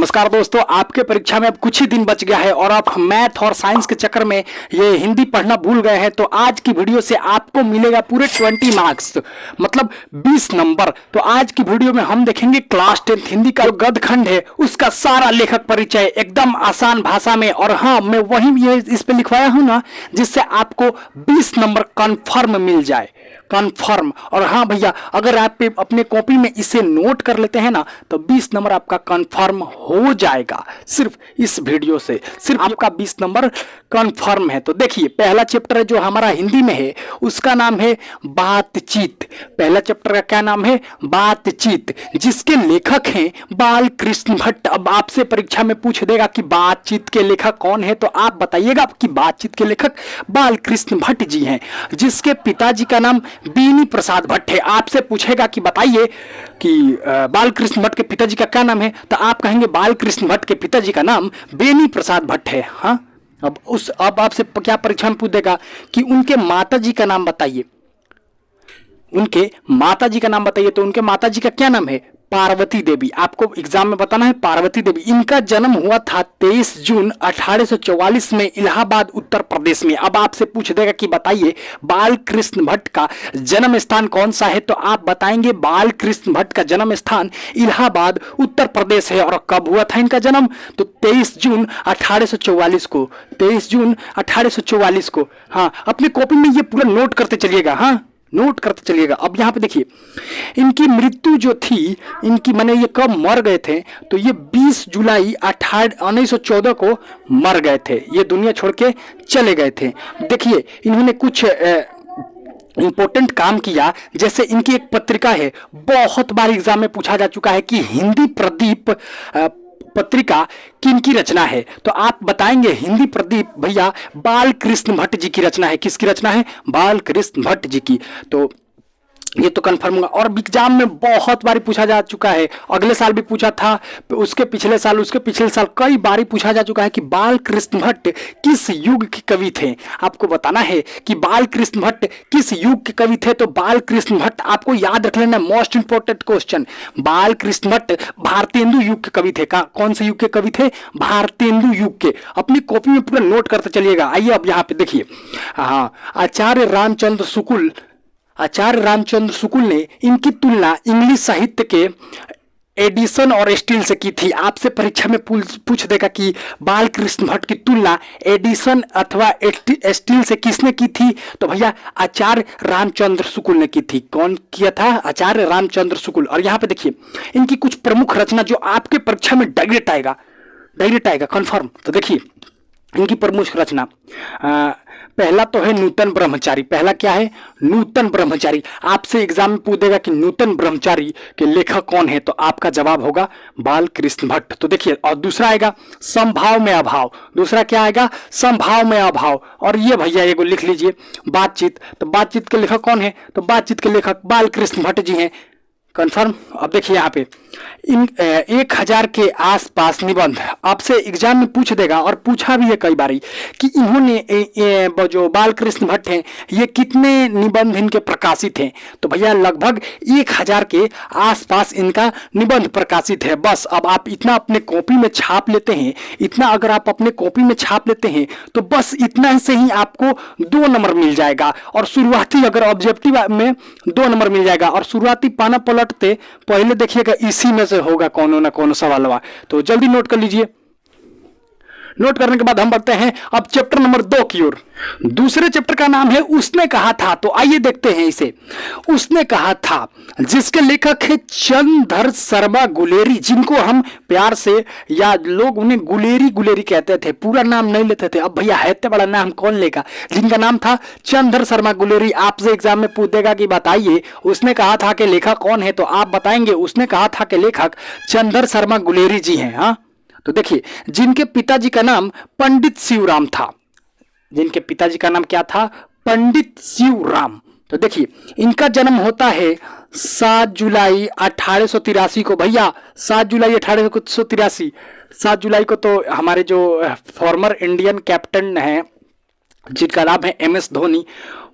नमस्कार दोस्तों, आपके परीक्षा में अब कुछ ही दिन बच गया है और आप मैथ और साइंस के चक्कर में ये हिंदी पढ़ना भूल गए हैं। तो आज की वीडियो से आपको मिलेगा पूरे 20 मार्क्स, मतलब 20 नंबर। तो आज की वीडियो में हम देखेंगे क्लास 10 हिंदी का जो गद्य खंड है उसका सारा लेखक परिचय एकदम आसान भाषा में। और हाँ, मैं वही ये इस पे लिखवाया हूं ना, जिससे आपको 20 नंबर कन्फर्म मिल जाए, कन्फर्म। और हाँ भैया, अगर आप अपने कॉपी में इसे नोट कर लेते हैं ना तो 20 नंबर आपका कन्फर्म हो जाएगा। सिर्फ इस वीडियो से सिर्फ आपका 20 नंबर कन्फर्म है। तो देखिए, पहला चैप्टर है जो हमारा हिंदी में है उसका नाम है बातचीत। पहला चैप्टर का क्या नाम है? बातचीत, जिसके लेखक हैं बाल कृष्ण भट्ट। अब आपसे परीक्षा में पूछ देगा कि बातचीत के लेखक कौन है, तो आप बताइएगा कि बातचीत के लेखक बाल कृष्ण भट्ट जी हैं, जिसके पिताजी का नाम बेनी प्रसाद भट्ट है। आपसे पूछेगा कि बताइए कि बालकृष्ण भट्ट के पिताजी का क्या नाम है, तो आप कहेंगे बालकृष्ण भट्ट के पिताजी का नाम बेनी प्रसाद भट्ट है। हाँ, अब आपसे क्या परीक्षा में पूछ देगा कि उनके माताजी का नाम बताइए, उनके माताजी का नाम बताइए, तो उनके माताजी का क्या नाम है? पार्वती देवी। आपको एग्जाम में बताना है पार्वती देवी। इनका जन्म हुआ था 23 जून 1844 में इलाहाबाद उत्तर प्रदेश में। अब आपसे पूछ देगा कि बताइए बाल कृष्ण भट्ट का जन्म स्थान कौन सा है, तो आप बताएंगे बाल कृष्ण भट्ट का जन्म स्थान इलाहाबाद उत्तर प्रदेश है। और कब हुआ था इनका जन्म? तो 23 जून 1844 को, 23 जून 1844 को। हाँ, अपनी कॉपी में ये पूरा नोट करते चलिएगा। हाँ, नोट करते चलिएगा। अब यहाँ पे देखिए, इनकी मृत्यु जो थी, इनकी माने ये कब मर गए थे, तो ये 20 जुलाई 1914 को मर गए थे। ये दुनिया छोड़ के चले गए थे। देखिए, इन्होंने कुछ इंपॉर्टेंट काम किया। जैसे इनकी एक पत्रिका है, बहुत बार एग्जाम में पूछा जा चुका है कि हिंदी प्रदीप पत्रिका किनकी रचना है, तो आप बताएंगे हिंदी प्रदीप भैया बाल कृष्ण भट्ट जी की रचना है। किसकी रचना है? बाल कृष्ण भट्ट जी की। तो ये तो कंफर्म होगा। और एग्जाम में बहुत बार पूछा जा चुका है, अगले साल भी पूछा था, उसके पिछले साल कई बार पूछा जा चुका है कि बाल कृष्ण भट्ट किस युग के कवि थे। आपको बताना है कि बाल कृष्ण भट्ट किस युग के कवि थे। तो बाल कृष्ण भट्ट आपको याद रख लेना, मोस्ट इंपोर्टेंट क्वेश्चन। बाल कृष्ण भट्ट भारतेंदु युग के कवि थे। कौन से युग के कवि थे? भारतेंदु युग के। अपनी कॉपी में पूरा नोट करते चलिएगा। आइए अब यहाँ पे देखिए, हाँ, आचार्य रामचंद्र शुक्ल ने इनकी तुलना इंग्लिश साहित्य के एडिसन और स्टील से की थी। आपसे परीक्षा में पूछ देगा कि बाल कृष्ण भट्ट की तुलना एडिसन अथवा स्टील से किसने की थी, तो भैया आचार्य रामचंद्र शुक्ल ने की थी। कौन किया था? आचार्य रामचंद्र शुक्ल। और यहाँ पे देखिए, इनकी कुछ प्रमुख रचना जो आपके परीक्षा में डायरेक्ट आएगा कन्फर्म। तो देखिए, इनकी प्रमुख रचना, पहला तो है नूतन ब्रह्मचारी। पहला क्या है? नूतन ब्रह्मचारी। आपसे एग्जाम में पूछ देगा कि नूतन ब्रह्मचारी के लेखक कौन है, तो आपका जवाब होगा बाल कृष्ण भट्ट। तो देखिए, और दूसरा आएगा संभाव में अभाव। दूसरा क्या आएगा? संभाव में अभाव। और ये भैया एगो लिख लीजिए बातचीत। तो बातचीत के लेखक कौन है? तो बातचीत के लेखक बाल कृष्ण भट्ट जी हैं, कंफर्म। अब देखिए यहाँ पे इन 1000 के आसपास निबंध आपसे एग्जाम में पूछ देगा, और पूछा भी है कई बारी कि इन्होंने जो बाल कृष्ण भट्ट हैं ये कितने निबंध इनके प्रकाशित हैं, तो भैया लगभग 1000 के आसपास इनका निबंध प्रकाशित है। बस अब आप इतना अपने कॉपी में छाप लेते हैं, इतना अगर आप अपने कॉपी में छाप लेते हैं तो बस इतना से ही आपको 2 नंबर मिल जाएगा। और शुरुआती अगर ऑब्जेक्टिव में 2 नंबर मिल जाएगा। और शुरुआती पाना पलटते पहले देखिएगा इसी में से होगा कोनो ना कोनो सवाल। तो जल्दी नोट कर लीजिए। नोट करने के बाद हम बढ़ते हैं अब चैप्टर नंबर 2 की ओर। दूसरे चैप्टर का नाम है उसने कहा था। तो आइए देखते हैं इसे। उसने कहा था, जिसके लेखक है चंद्रधर शर्मा गुलेरी, जिनको हम प्यार से या लोग उन्हें गुलेरी कहते थे, पूरा नाम नहीं लेते थे। अब भैया है इतना बड़ा नाम कौन लेगा, जिनका नाम था चंद्रधर शर्मा गुलेरी। आपसे एग्जाम में पूछ देगा कि बताइए उसने कहा था कि लेखक कौन है, तो आप बताएंगे उसने कहा था कि लेखक चंद्रधर शर्मा गुलेरी जी हैं। हाँ, तो देखिए, जिनके पिताजी का नाम पंडित शिवराम था। जिनके पिताजी का नाम क्या था? पंडित शिवराम। तो देखिए, इनका जन्म होता है 7 जुलाई 1883 को। भैया 7 जुलाई 1883, 7 जुलाई को तो हमारे जो फॉर्मर इंडियन कैप्टन हैं जिनका नाम है MS धोनी,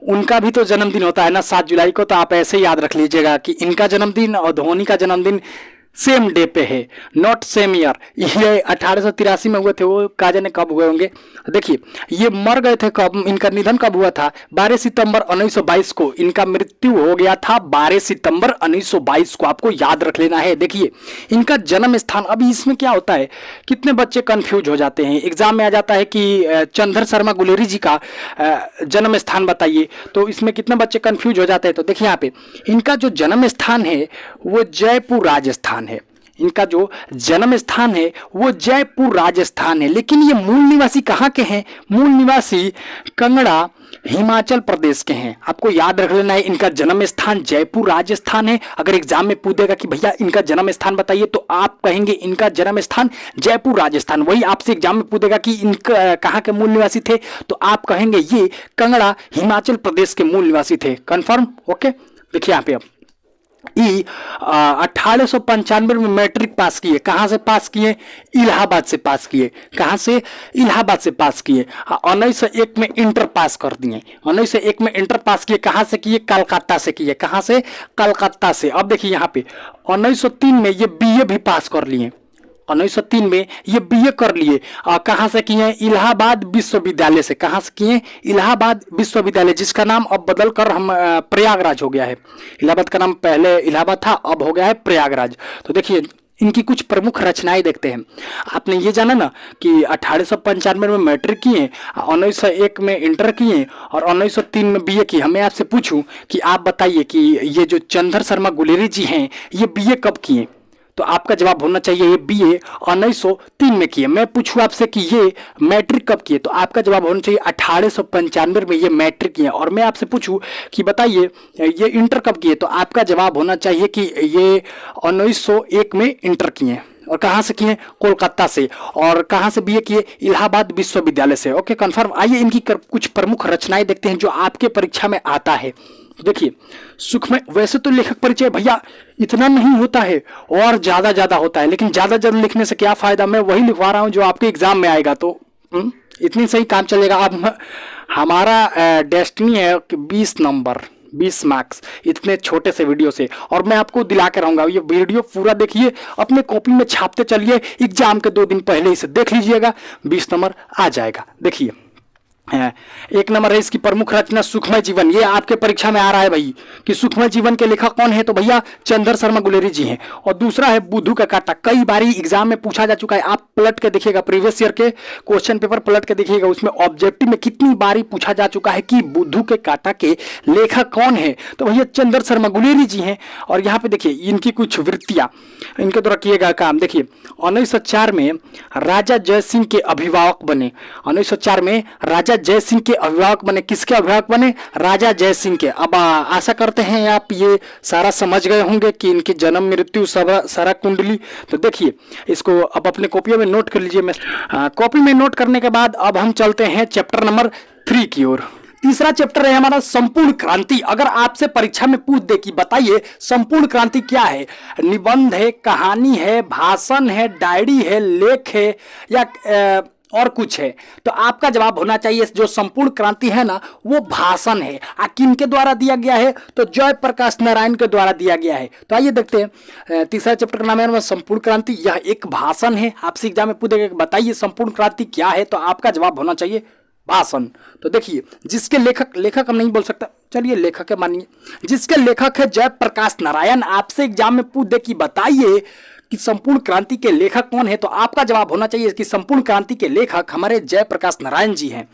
उनका भी तो जन्मदिन होता है ना 7 जुलाई को। तो आप ऐसे याद रख लीजिएगा कि इनका जन्मदिन और धोनी का जन्मदिन सेम डे पे है, नॉट सेम ईयर। ये 1883 में हुए थे, वो कहा जाने कब हुए होंगे। देखिए ये मर गए थे कब, इनका निधन कब हुआ था? 12 सितंबर 1922 को इनका मृत्यु हो गया था। 12 सितंबर 1922 को आपको याद रख लेना है। देखिए इनका जन्म स्थान, अभी इसमें क्या होता है, कितने बच्चे कंफ्यूज हो जाते हैं, एग्जाम में आ जाता है कि चंद्र शर्मा गुलेरी जी का जन्म स्थान बताइए, तो इसमें कितने बच्चे कंफ्यूज हो जाते हैं। तो देखिए यहाँ पे इनका जो जन्म स्थान है वो जयपुर राजस्थान है। इनका जो जन्म स्थान है वो जयपुर राजस्थान है, लेकिन ये मूल निवासी कहाँ के हैं? मूल निवासी कंगड़ा हिमाचल प्रदेश के हैं। आपको याद रख लेना है, इनका जन्म स्थान जयपुर राजस्थान है। अगर एग्जाम में पूछेगा कि भैया इनका जन्म स्थान बताइए, तो आप कहेंगे इनका जन्म स्थान जयपुर राजस्थान। वही आपसे एग्जाम में पूछेगा कि इनका कहाँ के मूल निवासी थे, तो आप कहेंगे ये कंगड़ा हिमाचल प्रदेश के मूल निवासी थे। कंफर्म? ओके। देखिए यहाँ पे अब 1895 में मैट्रिक पास किए। कहां से पास किए? इलाहाबाद से पास किए। कहां से? इलाहाबाद से पास किए। 1901 में इंटर पास कर दिए। 1901 में इंटर पास किए। कहां से किए? कलकत्ता से किए। कहां से? कलकत्ता से। अब देखिए यहाँ पे 1903 में ये बीए भी पास कर लिए। 1903 में ये बीए कर लिए। कहां से किए? इलाहाबाद विश्वविद्यालय से। कहां से किए? इलाहाबाद विश्वविद्यालय, जिसका नाम अब बदल कर हम प्रयागराज हो गया है। इलाहाबाद का नाम पहले इलाहाबाद था, अब हो गया है प्रयागराज। तो देखिए इनकी कुछ प्रमुख रचनाएं देखते हैं। आपने ये जाना ना कि 1895 में मैट्रिक किए, 1901 में इंटर किए और 1903 में बीए किए। हमें आपसे पूछूं कि आप बताइए कि ये जो चंद्र शर्मा गुलेरी जी हैं ये बीए कब किए, तो आपका जवाब होना चाहिए ये बीए 1903 में किए। मैं पूछूं आपसे कि ये मैट्रिक कब किए, तो आपका जवाब होना चाहिए 1895 में ये मैट्रिक किए। और मैं आपसे पूछूं कि बताइए ये इंटर कब किए, तो आपका जवाब होना चाहिए कि ये 1901 में इंटर किए। और कहां से किए? कोलकाता से। और कहां से बीए किए? इलाहाबाद विश्वविद्यालय से। Okay confirm. आइए इनकी कुछ प्रमुख रचनाएं देखते हैं जो आपके परीक्षा में आता है। देखिए सुखमय, वैसे तो लेखक परिचय भैया इतना नहीं होता है और ज्यादा होता है, लेकिन ज्यादा लिखने से क्या फायदा, मैं वही लिखवा रहा हूं जो आपके एग्जाम में आएगा, तो इतनी सही काम चलेगा। अब हमारा डेस्टिनी है कि 20 नंबर 20 मार्क्स इतने छोटे से वीडियो से, और मैं आपको दिला के रहूंगा। ये वीडियो पूरा देखिए, अपने कॉपी में छापते चलिए, एग्जाम के 2 दिन पहले इसे देख लीजिएगा, 20 नंबर आ जाएगा। देखिए 1 नंबर है इसकी प्रमुख रचना सुखमय जीवन। ये आपके परीक्षा में आ रहा है भाई कि सुखमय जीवन के लेखक कौन है, तो भैया चंद्र शर्मा गुलेरी जी हैं। और दूसरा है बुद्धू का कांटा। कई बारी एग्जाम में पूछा जा चुका है, आप पलट के देखिएगा, प्रीवियस ईयर के क्वेश्चन पेपर पलट के देखिएगा, उसमें ऑब्जेक्टिव में कितनी बारी पूछा जा चुका है कि बुद्धू के कांटा के लेखक कौन है, तो भैया चंद्र शर्मा गुलेरी जी हैं। और यहाँ पे देखिए इनकी कुछ वृत्तियां, इनके द्वारा किए गए काम। देखिए 1904 में राजा जय सिंह के अभिभावक बने। 1904 में राजा जय सिंह के अभिभावक बने। किसके अभिभावक बने? राजा जय सिंह के। अब आशा करते हैं आप ये सारा समझ गए होंगे कि इनकी जन्म मृत्यु सारा कुंडली। तो देखिए इसको अब अपने कॉपी में नोट कर लीजिए। मैं कॉपी में नोट करने के बाद अब हम चलते हैं चैप्टर नंबर 3 की ओर। तीसरा चैप्टर है हमारा संपूर्ण क्रांति। अगर आपसे परीक्षा में पूछ दे कि बताइए संपूर्ण क्रांति क्या है, निबंध है, कहानी है, भाषण है, डायरी है, लेख है या और कुछ है, तो आपका जवाब होना चाहिए जो संपूर्ण क्रांति है ना वो भाषण है। किनके द्वारा दिया गया है, तो जयप्रकाश नारायण के द्वारा दिया गया है। तो आइए देखते हैं तीसरा चैप्टर का नाम है संपूर्ण क्रांति। यह एक भाषण है। आपसे एग्जाम में पूछेगा बताइए संपूर्ण क्रांति क्या है, तो आपका जवाब होना चाहिए भाषण। तो देखिए जिसके लेखक हम नहीं बोल सकता, चलिए लेखक है मानिए, जिसके लेखक है जयप्रकाश नारायण। आपसे एग्जाम में पूछ दे कि बताइए कि संपूर्ण क्रांति के लेखक कौन है, तो आपका जवाब होना चाहिए कि संपूर्ण क्रांति के लेखक हमारे जयप्रकाश नारायण जी हैं,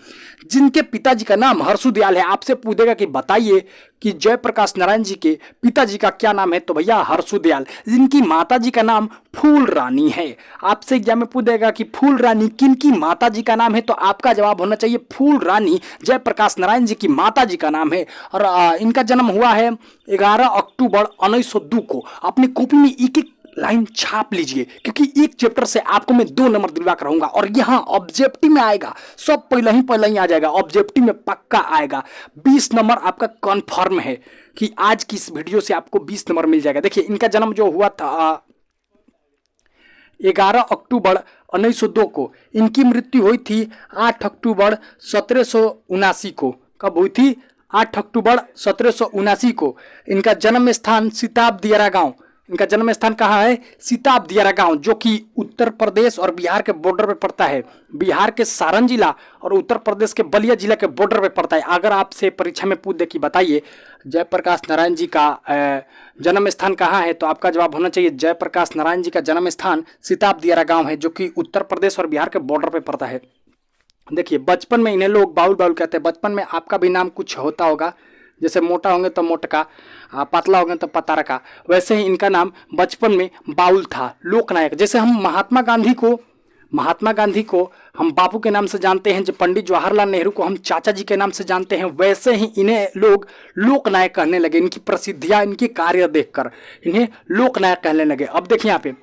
जिनके पिताजी का नाम हर्षुदयाल है। आपसे पूछेगा कि बताइए कि जयप्रकाश नारायण जी के पिताजी का क्या नाम है, तो भैया हर्षुदयाल। जिनकी माताजी का नाम फूल रानी है। आपसे एग्जाम में पूछेगा कि फूल रानी किनकी माताजी का नाम है, तो आपका जवाब होना चाहिए फूल रानी जयप्रकाश नारायण जी की माताजी का नाम है। और इनका जन्म हुआ है 11 अक्टूबर 1902 को। अपनी कॉपी में एक लाइन छाप लीजिए, क्योंकि एक चैप्टर से आपको मैं 2 नंबर दिलवा कर रहूंगा और यहाँ ऑब्जेक्टिव में आएगा, सब पहले ही आ जाएगा, ऑब्जेक्टिव में पक्का आएगा। 20 नंबर आपका कन्फर्म है कि आज की इस वीडियो से आपको 20 नंबर मिल जाएगा। देखिए इनका जन्म जो हुआ था 11 अक्टूबर 1902 को, इनकी मृत्यु हुई थी 8 अक्टूबर 1779 को। कब हुई थी? 8 अक्टूबर 1779 को। इनका जन्म स्थान सिताब दियारा गांव, इनका जन्म स्थान कहाँ है? सिताब दियारा गांव, जो कि उत्तर प्रदेश और बिहार के बॉर्डर पे पड़ता है। बिहार के सारण जिला और उत्तर प्रदेश के बलिया जिला के बॉर्डर पे पड़ता है। अगर आपसे परीक्षा में पूछ दे कि बताइए जयप्रकाश नारायण जी का जन्म स्थान कहाँ है, तो आपका जवाब होना चाहिए जयप्रकाश नारायण जी का जन्म स्थान सिताब दियारा गांव है, जो कि उत्तर प्रदेश और बिहार के बॉर्डर पे पड़ता है। देखिए, बचपन में इन्हें लोग बाउल बाउल कहते हैं। बचपन में आपका भी नाम कुछ होता होगा, जैसे मोटा होंगे तो मोटका, पतला होंगे तो पतारा का, वैसे ही इनका नाम बचपन में बाउल था, लोकनायक। जैसे हम महात्मा गांधी को हम बापू के नाम से जानते हैं, जो पंडित जवाहरलाल नेहरू को हम चाचा जी के नाम से जानते हैं, वैसे ही इन्हें लोग लोकनायक कहने लगे। इनकी प्रसिद्धियां, इनके कार्य देखकर इन्हें लोकनायक कहने लगे। अब देखिए यहाँ पे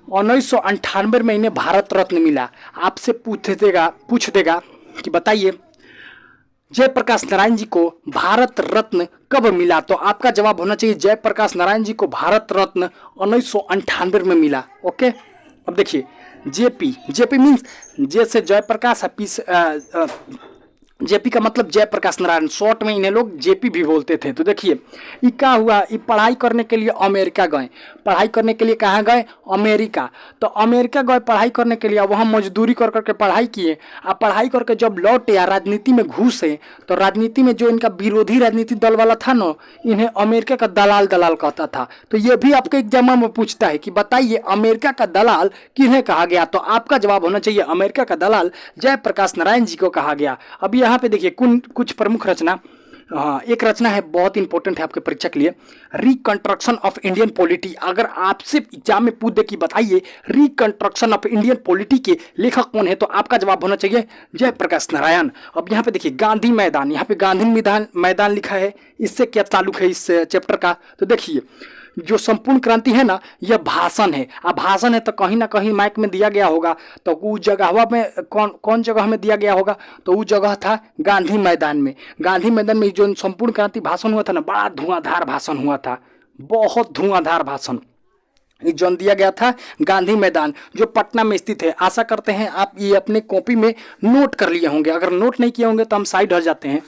1998 में इन्हें भारत रत्न मिला। आपसे पूछ देगा कि बताइए जयप्रकाश नारायण जी को भारत रत्न कब मिला, तो आपका जवाब होना चाहिए जयप्रकाश नारायण जी को भारत रत्न 1998 में मिला। ओके, अब देखिए जेपी मीन्स जैसे जयप्रकाश, जेपी का मतलब जयप्रकाश नारायण, शॉर्ट में इन्हें लोग जेपी भी बोलते थे। तो देखिए ये क्या हुआ, ये पढ़ाई करने के लिए अमेरिका गए। पढ़ाई करने के लिए कहाँ गए? अमेरिका। तो अमेरिका गए पढ़ाई करने के लिए, वहाँ मजदूरी कर करके पढ़ाई किए। अब पढ़ाई करके जब लौटे या राजनीति में घुसे, तो राजनीति में जो इनका विरोधी राजनीति दल वाला था ना, इन्हें अमेरिका का दलाल कहता था। तो ये भी आपके एग्जाम में पूछता है कि बताइए अमेरिका का दलाल किन्हें कहा गया, तो आपका जवाब होना चाहिए अमेरिका का दलाल जयप्रकाश नारायण जी को कहा गया। अब यहाँ पे देखिए कुछ प्रमुख रचना। एक रचना है बहुत इंपॉर्टेंट है आपके परीक्षा के लिए, रिकंस्ट्रक्शन ऑफ इंडियन पॉलिटी। अगर आपसे एग्जाम में पूछ दे कि बताइए रिकंस्ट्रक्शन ऑफ इंडियन पॉलिटी के लेखक कौन है, तो आपका जवाब होना चाहिए जयप्रकाश नारायण। अब यहाँ पे देखिए गांधी मैदान, यहाँ पे गांधी मैदान लिखा है, इससे क्या ताल्लुक है इस चैप्टर का, तो देखिए जो संपूर्ण क्रांति है ना, यह भाषण है। अब भाषण है तो कहीं ना कहीं माइक में दिया गया होगा, तो उस जगह में कौन जगह में दिया गया होगा, तो वो जगह था गांधी मैदान में। गांधी मैदान में जो संपूर्ण क्रांति भाषण हुआ था ना, बड़ा धुआंधार भाषण हुआ था, बहुत धुआंधार भाषण जो दिया गया था गांधी मैदान, जो पटना में स्थित है। आशा करते हैं आप ये अपने कॉपी में नोट कर लिए होंगे। अगर नोट नहीं किए होंगे तो हम साइड हट जाते हैं।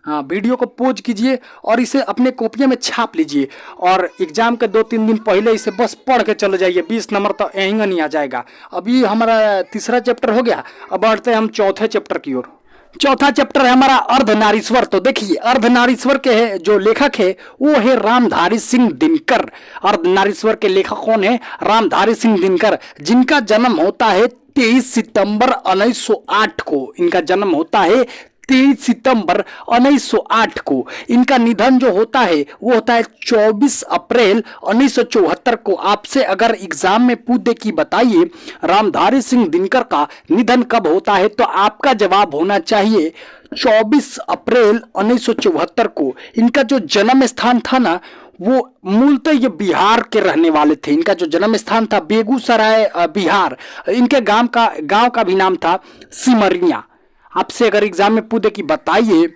हाँ, वीडियो को पॉज कीजिए और इसे अपने कॉपियों में छाप लीजिए, और एग्जाम के 2-3 दिन पहले इसे बस पढ़ के चले जाइए। 20 नंबर तो यहीं नहीं आ जाएगा। अभी हमारा तीसरा चैप्टर हो गया, अब बढ़ते हैं हम चौथे चैप्टर की ओर। चौथा चैप्टर है हमारा अर्धनारीश्वर। तो देखिए अर्धनारीश्वर के जो लेखक है वो है रामधारी सिंह दिनकर। अर्धनारीश्वर के लेखक कौन है? रामधारी सिंह दिनकर, जिनका जन्म होता है 23 सितंबर 1908 को। इनका जन्म होता है 23 सितंबर 1908 को। इनका निधन जो होता है वो होता है 24 अप्रैल 1974 को। आपसे अगर एग्जाम में पूछ दे कि बताइए रामधारी सिंह दिनकर का निधन कब होता है, तो आपका जवाब होना चाहिए 24 अप्रैल 1974 को। इनका जो जन्म स्थान था ना, वो मूलतः ये बिहार के रहने वाले थे। इनका जो जन्म स्थान था बेगूसराय, बिहार। इनके गांव का भी नाम था सिमरिया। आपसे अगर एग्जाम में पूछे कि बताइए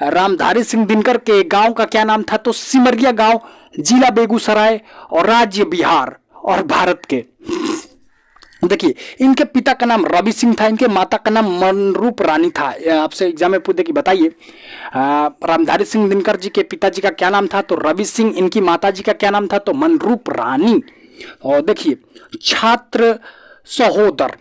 रामधारी सिंह दिनकर के गांव का क्या नाम था, तो सिमरिया गांव, जिला बेगूसराय और राज्य बिहार और भारत के। देखिए इनके पिता का नाम रवि सिंह था, इनके माता का नाम मनरूप रानी था। आपसे एग्जाम में पूछे कि बताइए रामधारी सिंह दिनकर जी के पिताजी का क्या नाम था, तो रवि सिंह। इनकी माता जी का क्या नाम था, तो मनरूप रानी। और देखिए छात्र सहोदर,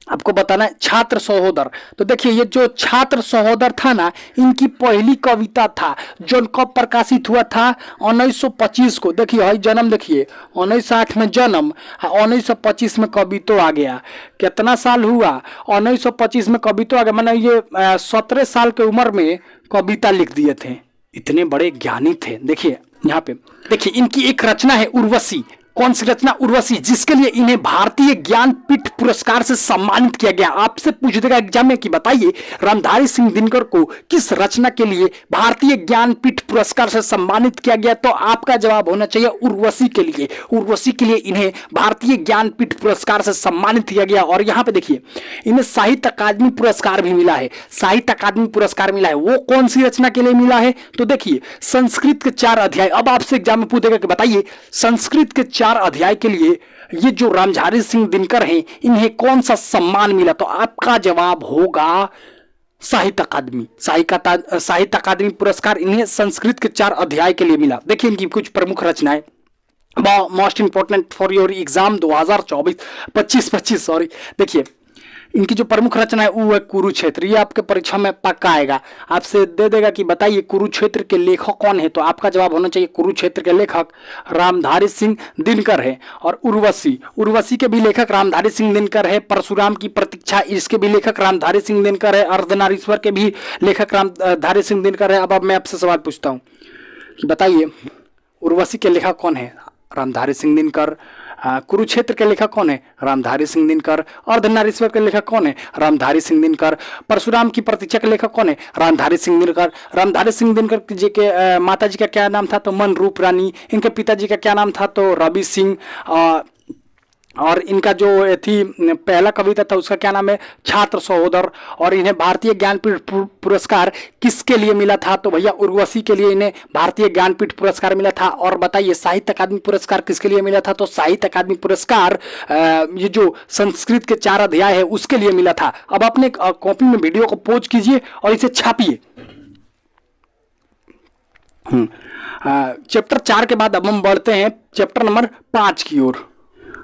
आपको बताना है छात्र सहोदर। तो देखिए ये जो छात्र सहोदर था ना, इनकी पहली कविता था जो कब प्रकाशित हुआ था 1925 को। देखिए हई जन्म, देखिए 1908 में जन्म, 1925 में कवितो आ गया। कितना साल हुआ? 1925 में कवितो आ गया, मैंने ये 17 साल के उम्र में कविता लिख दिए थे। इतने बड़े ज्ञानी थे। देखिए यहाँ पे देखिए इनकी एक रचना है उर्वशी। कौन सी रचना? उर्वशी, जिसके लिए इन्हें भारतीय ज्ञानपीठ पुरस्कार से सम्मानित किया गया। आपसे पूछ देगा एग्जाम में कि बताइए रामधारी सिंह दिनकर को किस रचना के लिए भारतीय ज्ञानपीठ पुरस्कार से सम्मानित किया गया, तो आपका जवाब होना चाहिए उर्वशी के लिए। उर्वशी के लिए इन्हें भारतीय ज्ञानपीठ पुरस्कार से सम्मानित किया गया। और यहाँ पे देखिए इन्हें साहित्य अकादमी पुरस्कार भी मिला है। साहित्य अकादमी पुरस्कार मिला है, वो कौन सी रचना के लिए मिला है, तो देखिए संस्कृत के 4 अध्याय। अब आपसे एग्जाम में पूछेगा कि बताइए संस्कृत के 4 अध्याय के लिए ये जो रामधारी सिंह दिनकर हैं, इन्हें कौन सा सम्मान मिला, तो आपका जवाब होगा साहित्य अकादमी। साहित्य अकादमी पुरस्कार इन्हें संस्कृत के 4 अध्याय के लिए मिला। देखिए इनकी कुछ प्रमुख रचनाएं। Most important for your exam 2024-25 sorry. देखिए इनकी जो प्रमुख रचना है वो है कुरुक्षेत्र। ये आपके परीक्षा में पक्का आएगा, आपसे दे देगा कि बताइए कुरुक्षेत्र के लेखक कौन है, तो आपका जवाब होना चाहिए कुरुक्षेत्र के लेखक रामधारी सिंह दिनकर है। और उर्वशी के भी लेखक रामधारी सिंह दिनकर है। परशुराम की प्रतीक्षा इसके भी लेखक रामधारी सिंह दिनकर है। अर्धनारीश्वर के भी लेखक रामधारी सिंह दिनकर है। अब मैं आपसे सवाल पूछता हूँ कि बताइए उर्वशी के लेखक कौन है, रामधारी सिंह दिनकर। कुरुक्षेत्र के लेखक कौन है, रामधारी सिंह दिनकर। अर्धनारीश्वर के लेखक कौन है, रामधारी सिंह दिनकर। परशुराम की प्रतीक्षा के लेखक कौन है, रामधारी सिंह दिनकर। रामधारी सिंह दिनकर जी के माता जी का क्या नाम था, तो मनरूप रानी। इनके पिताजी का क्या नाम था, तो रवि सिंह। और इनका जो थी पहला कविता था उसका क्या नाम है, छात्र सहोदर। और इन्हें भारतीय ज्ञानपीठ पुरस्कार किसके लिए मिला था, तो भैया उर्वशी के लिए इन्हें भारतीय ज्ञानपीठ पुरस्कार मिला था। और बताइए साहित्य अकादमी पुरस्कार किसके लिए मिला था, तो साहित्य अकादमी पुरस्कार ये जो संस्कृत के 4 अध्याय है उसके लिए मिला था। अब अपने कॉपी में वीडियो को पोज कीजिए और इसे छापिए। चैप्टर 4 के बाद अब हम बढ़ते हैं चैप्टर नंबर 5 की ओर।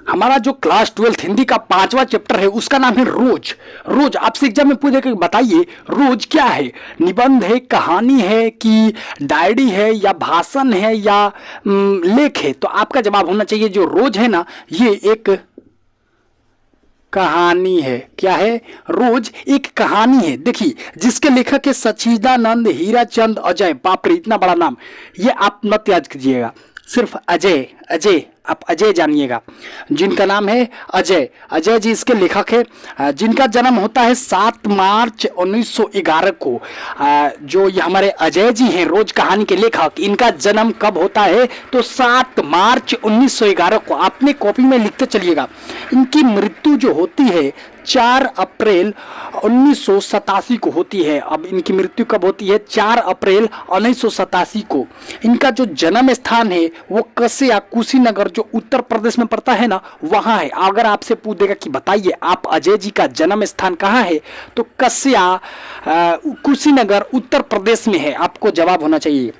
हमारा जो क्लास 12 हिंदी का 5वां चैप्टर है उसका नाम है रोज। आपसे एग्जाम में पूछेगा कि बताइए रोज क्या है, निबंध है, कहानी है कि डायरी है या भाषण है या लेख है, तो आपका जवाब होना चाहिए जो रोज है ना ये एक कहानी है। क्या है, रोज एक कहानी है। देखिए जिसके लेखक है सच्चिदानंद हीराचंद अजय। बाप रे इतना बड़ा नाम, ये आप मत याद कीजिएगा, सिर्फ अजय आप अजय जानिएगा, जिनका नाम है अजय जी इसके लेखक है। जिनका जन्म होता है 7 मार्च 1911 को। जो ये हमारे अजय जी हैं रोज कहानी के लेखक, इनका जन्म कब होता है, तो 7 मार्च 1911 को। आपने कॉपी में लिखते चलिएगा। इनकी मृत्यु जो होती है 4 अप्रैल 1987 को होती है। अब इनकी मृत्यु कब होती है, 4 अप्रैल 1987 को। इनका जो जन्म स्थान है वो कस्या कुशीनगर जो उत्तर प्रदेश में पड़ता है ना वहां है। अगर आपसे पूछ देगा कि बताइए आप अजय जी का जन्म स्थान कहाँ है, तो कस्या कुशीनगर उत्तर प्रदेश में है, आपको जवाब होना चाहिए।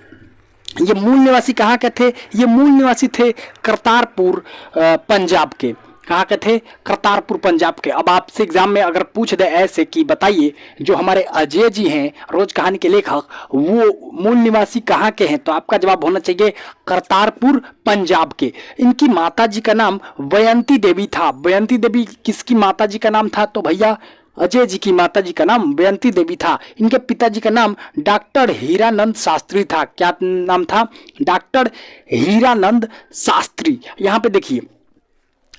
ये मूल निवासी कहाँ के थे, ये मूल निवासी थे करतारपुर पंजाब के। कहाँ के थे, करतारपुर पंजाब के। अब आपसे एग्जाम में अगर पूछ दे ऐसे कि बताइए जो हमारे अजय जी हैं रोज कहानी के लेखक वो मूल निवासी कहाँ के हैं, तो आपका जवाब होना चाहिए करतारपुर पंजाब के। इनकी माता जी का नाम वयंती देवी था। वयंती देवी किसकी माता जी का नाम था, तो भैया अजय जी की माता जी का नाम वयंती देवी था। इनके पिताजी का नाम डॉक्टर हीरानंद शास्त्री था। क्या नाम था, डॉक्टर हीरानंद शास्त्री। यहाँ पे देखिए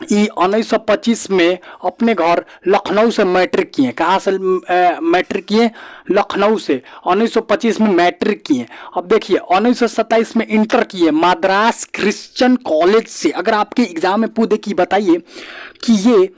1925 में अपने घर लखनऊ से मैट्रिक किए। कहाँ से मैट्रिक किए, लखनऊ से 1925 में मैट्रिक किए। अब देखिए 1927 में इंटर किए मद्रास क्रिश्चियन कॉलेज से। अगर आपके एग्जाम में पूछे कि बताइए कि ये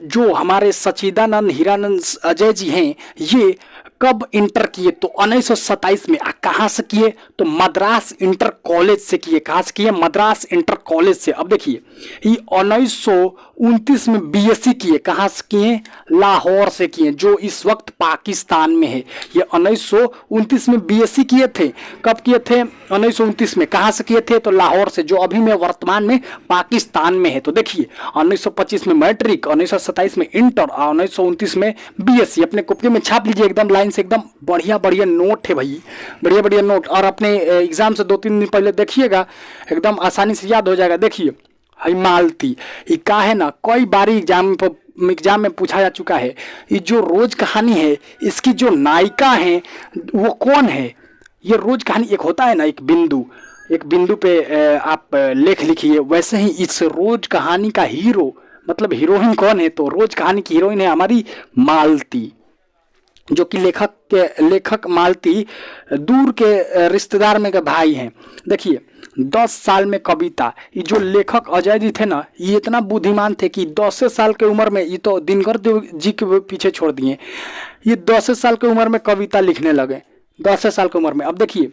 जो हमारे सच्चिदानंद हीरानंद अजय जी हैं ये कब इंटर किए, तो 1927 में। कहाँ से किए, तो मद्रास इंटर कॉलेज से किए। कहाँ से किए, मद्रास इंटर कॉलेज से। अब देखिए ये 1929 में बीएससी किए। कहाँ से किए, लाहौर से किए, जो इस वक्त पाकिस्तान में है। ये 1929 में बीएससी किए थे। कब किए थे, 1929 में। कहाँ से किए थे, तो लाहौर से, जो अभी में वर्तमान में पाकिस्तान में है। तो देखिए 1925 में मैट्रिक, 1927 में इंटर और 1929 में बीएससी। अपने कॉपी में छाप लीजिए एकदम लाइन से, एकदम बढ़िया बढ़िया नोट है भाई, बढ़िया बढ़िया नोट। और अपने एग्जाम से 2-3 दिन पहले देखिएगा, एकदम आसानी से याद हो जाएगा। देखिए हई मालती ये का है ना, कई बारी एग्जाम में पूछा जा चुका है। ये जो रोज कहानी है इसकी जो नायिका है वो कौन है। ये रोज कहानी एक होता है ना, एक बिंदु पे आप लेख लिखिए, वैसे ही इस रोज कहानी का हीरो मतलब हीरोइन कौन है, तो रोज कहानी की हीरोइन है हमारी मालती, जो कि लेखक मालती दूर के रिश्तेदार में के भाई हैं। देखिए 10 साल में कविता, ये जो लेखक अजय जी थे ना ये इतना बुद्धिमान थे कि 10 साल के उम्र में, ये तो दिनकर देव जी के पीछे छोड़ दिए, ये 10 साल की उम्र में कविता लिखने लगे, 10 साल की उम्र में। अब देखिए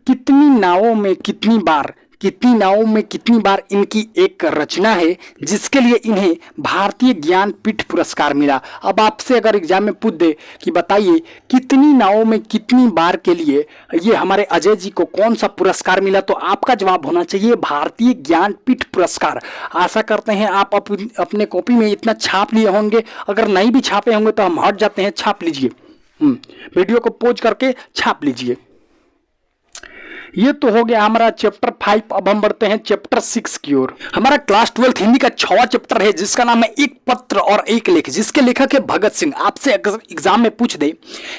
कितनी नावों में कितनी बार कितनी नावों में कितनी बार इनकी एक रचना है जिसके लिए इन्हें भारतीय ज्ञानपीठ पुरस्कार मिला। अब आपसे अगर एग्जाम में पूछ दे कि बताइए कितनी नावों में कितनी बार के लिए ये हमारे अजय जी को कौन सा पुरस्कार मिला, तो आपका जवाब होना चाहिए भारतीय ज्ञानपीठ पुरस्कार। आशा करते हैं आप अपने कॉपी में इतना छाप लिए होंगे, अगर नहीं भी छापे होंगे तो हम हट जाते हैं, छाप लीजिए, वीडियो को पॉज करके छाप लीजिए। ये तो हो गया हमारा चैप्टर 5। अब हम बढ़ते हैं चैप्टर 6 की ओर। हमारा क्लास 12 हिंदी का 6वां चैप्टर है जिसका नाम है एक पत्र और एक लेख, जिसके लेखक है भगत सिंह। आपसे अगर एग्जाम में पूछ दे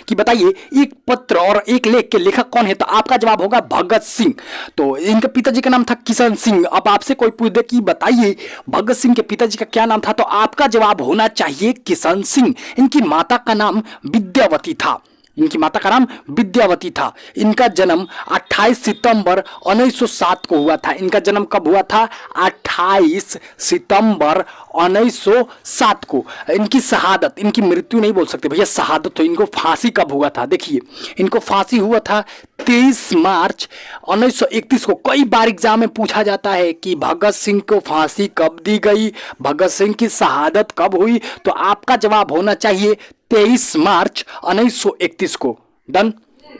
कि बताइए एक पत्र और एक लेख के लेखक कौन है, तो आपका जवाब होगा भगत सिंह। तो इनके पिताजी का नाम था किशन सिंह। अब आपसे कोई पूछ दे कि बताइए भगत सिंह के पिताजी का क्या नाम था, तो आपका जवाब होना चाहिए किशन सिंह। इनकी माता का नाम विद्यावती था। इनकी माता का नाम विद्यावती था। इनका जन्म 28 सितंबर 1907 को हुआ था। इनका जन्म कब हुआ था? 28 सितंबर 1907 को। इनकी शहादत, इनकी मृत्यु नहीं बोल सकते भैया, शहादत तो इनको फांसी कब हुआ था? देखिए इनको फांसी हुआ था 23 मार्च 1931 को। कई बार एग्जाम में पूछा जाता है कि भगत सिंह को फांसी कब दी गई, भगत सिंह की शहादत कब हुई, तो आपका जवाब होना चाहिए 23 मार्च 1931 को। डन।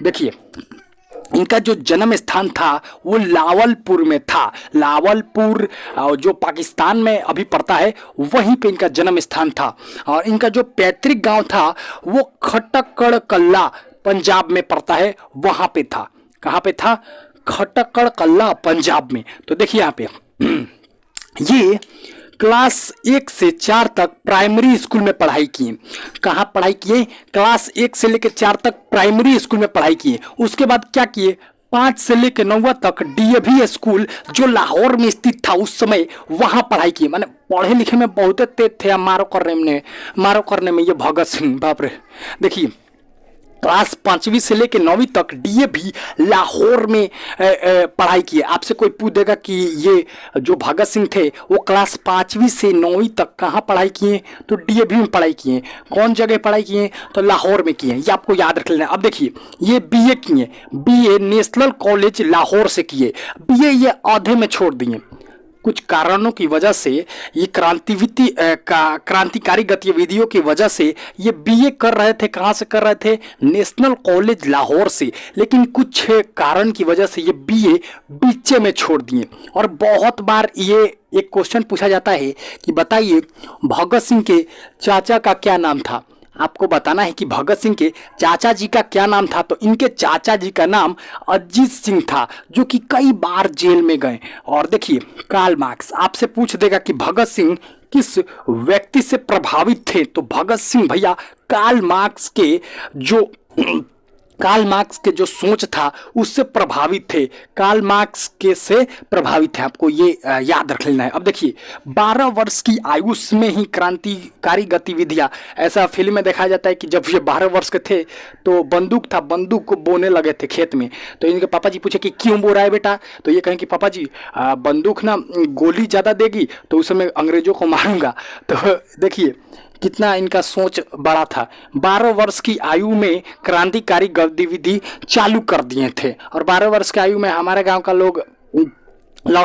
देखिए इनका जो जन्म स्थान था वो लावलपुर में था। लावलपुर जो पाकिस्तान में अभी पड़ता है, वहीं पे इनका जन्म स्थान था। और इनका जो पैतृक गांव था वो खटकड़ कल्ला पंजाब में पड़ता है, वहां पे था। कहां पे था? खटकड़ कल्ला पंजाब में। तो देखिए यहां पे ये क्लास 1 से 4 तक प्राइमरी स्कूल में पढ़ाई किए। कहाँ पढ़ाई किए? क्लास 1 से लेकर 4 तक प्राइमरी स्कूल में पढ़ाई किए। उसके बाद क्या किए? 5 से लेकर 9 तक डीएवी स्कूल जो लाहौर में स्थित था उस समय, वहां पढ़ाई की। माने पढ़े लिखे में बहुत तेज थे। मारो करने में ये भगत सिंह, बाप रे। देखिए क्लास 5वीं से लेकर 9वीं तक डीएवी लाहौर में पढ़ाई की। आपसे कोई पूछ देगा कि ये जो भगत सिंह थे वो क्लास 5वीं से 9वीं तक कहाँ पढ़ाई किए, तो डीएवी में पढ़ाई किए। कौन जगह पढ़ाई किए? तो लाहौर में किए। ये आपको याद रख लेना। अब देखिए ये बीए किए, बीए नेशनल कॉलेज लाहौर से किए। बीए ये आधे में छोड़ दिए, कुछ कारणों की वजह से। ये क्रांतिकारी गतिविधियों की वजह से ये बीए कर रहे थे। कहाँ से कर रहे थे? नेशनल कॉलेज लाहौर से। लेकिन कुछ कारण की वजह से ये बीए बीचे में छोड़ दिए। और बहुत बार ये एक क्वेश्चन पूछा जाता है कि बताइए भगत सिंह के चाचा का क्या नाम था। आपको बताना है कि भगत सिंह के चाचा जी का क्या नाम था। तो इनके चाचा जी का नाम अजीत सिंह था, जो कि कई बार जेल में गए। और देखिए कार्ल मार्क्स आपसे पूछ देगा कि भगत सिंह किस व्यक्ति से प्रभावित थे, तो भगत सिंह भैया कार्ल मार्क्स के जो सोच था उससे प्रभावित थे। कार्ल मार्क्स के से प्रभावित थे, आपको ये याद रख लेना है। अब देखिए 12 वर्ष की आयु में ही क्रांतिकारी गतिविधियां, ऐसा फिल्म में दिखाया जाता है कि जब ये 12 वर्ष के थे तो बंदूक था, बंदूक को बोने लगे थे खेत में। तो इनके पापा जी पूछे कि क्यों बो रहा है बेटा, तो ये कहें कि पापा जी बंदूक ना गोली ज़्यादा देगी तो उस समय अंग्रेजों को मारूंगा। तो देखिए कितना इनका सोच बड़ा था। 12 वर्ष की आयु में क्रांतिकारी गतिविधि चालू कर दिए थे। और 12 वर्ष की आयु में हमारे गांव का लोग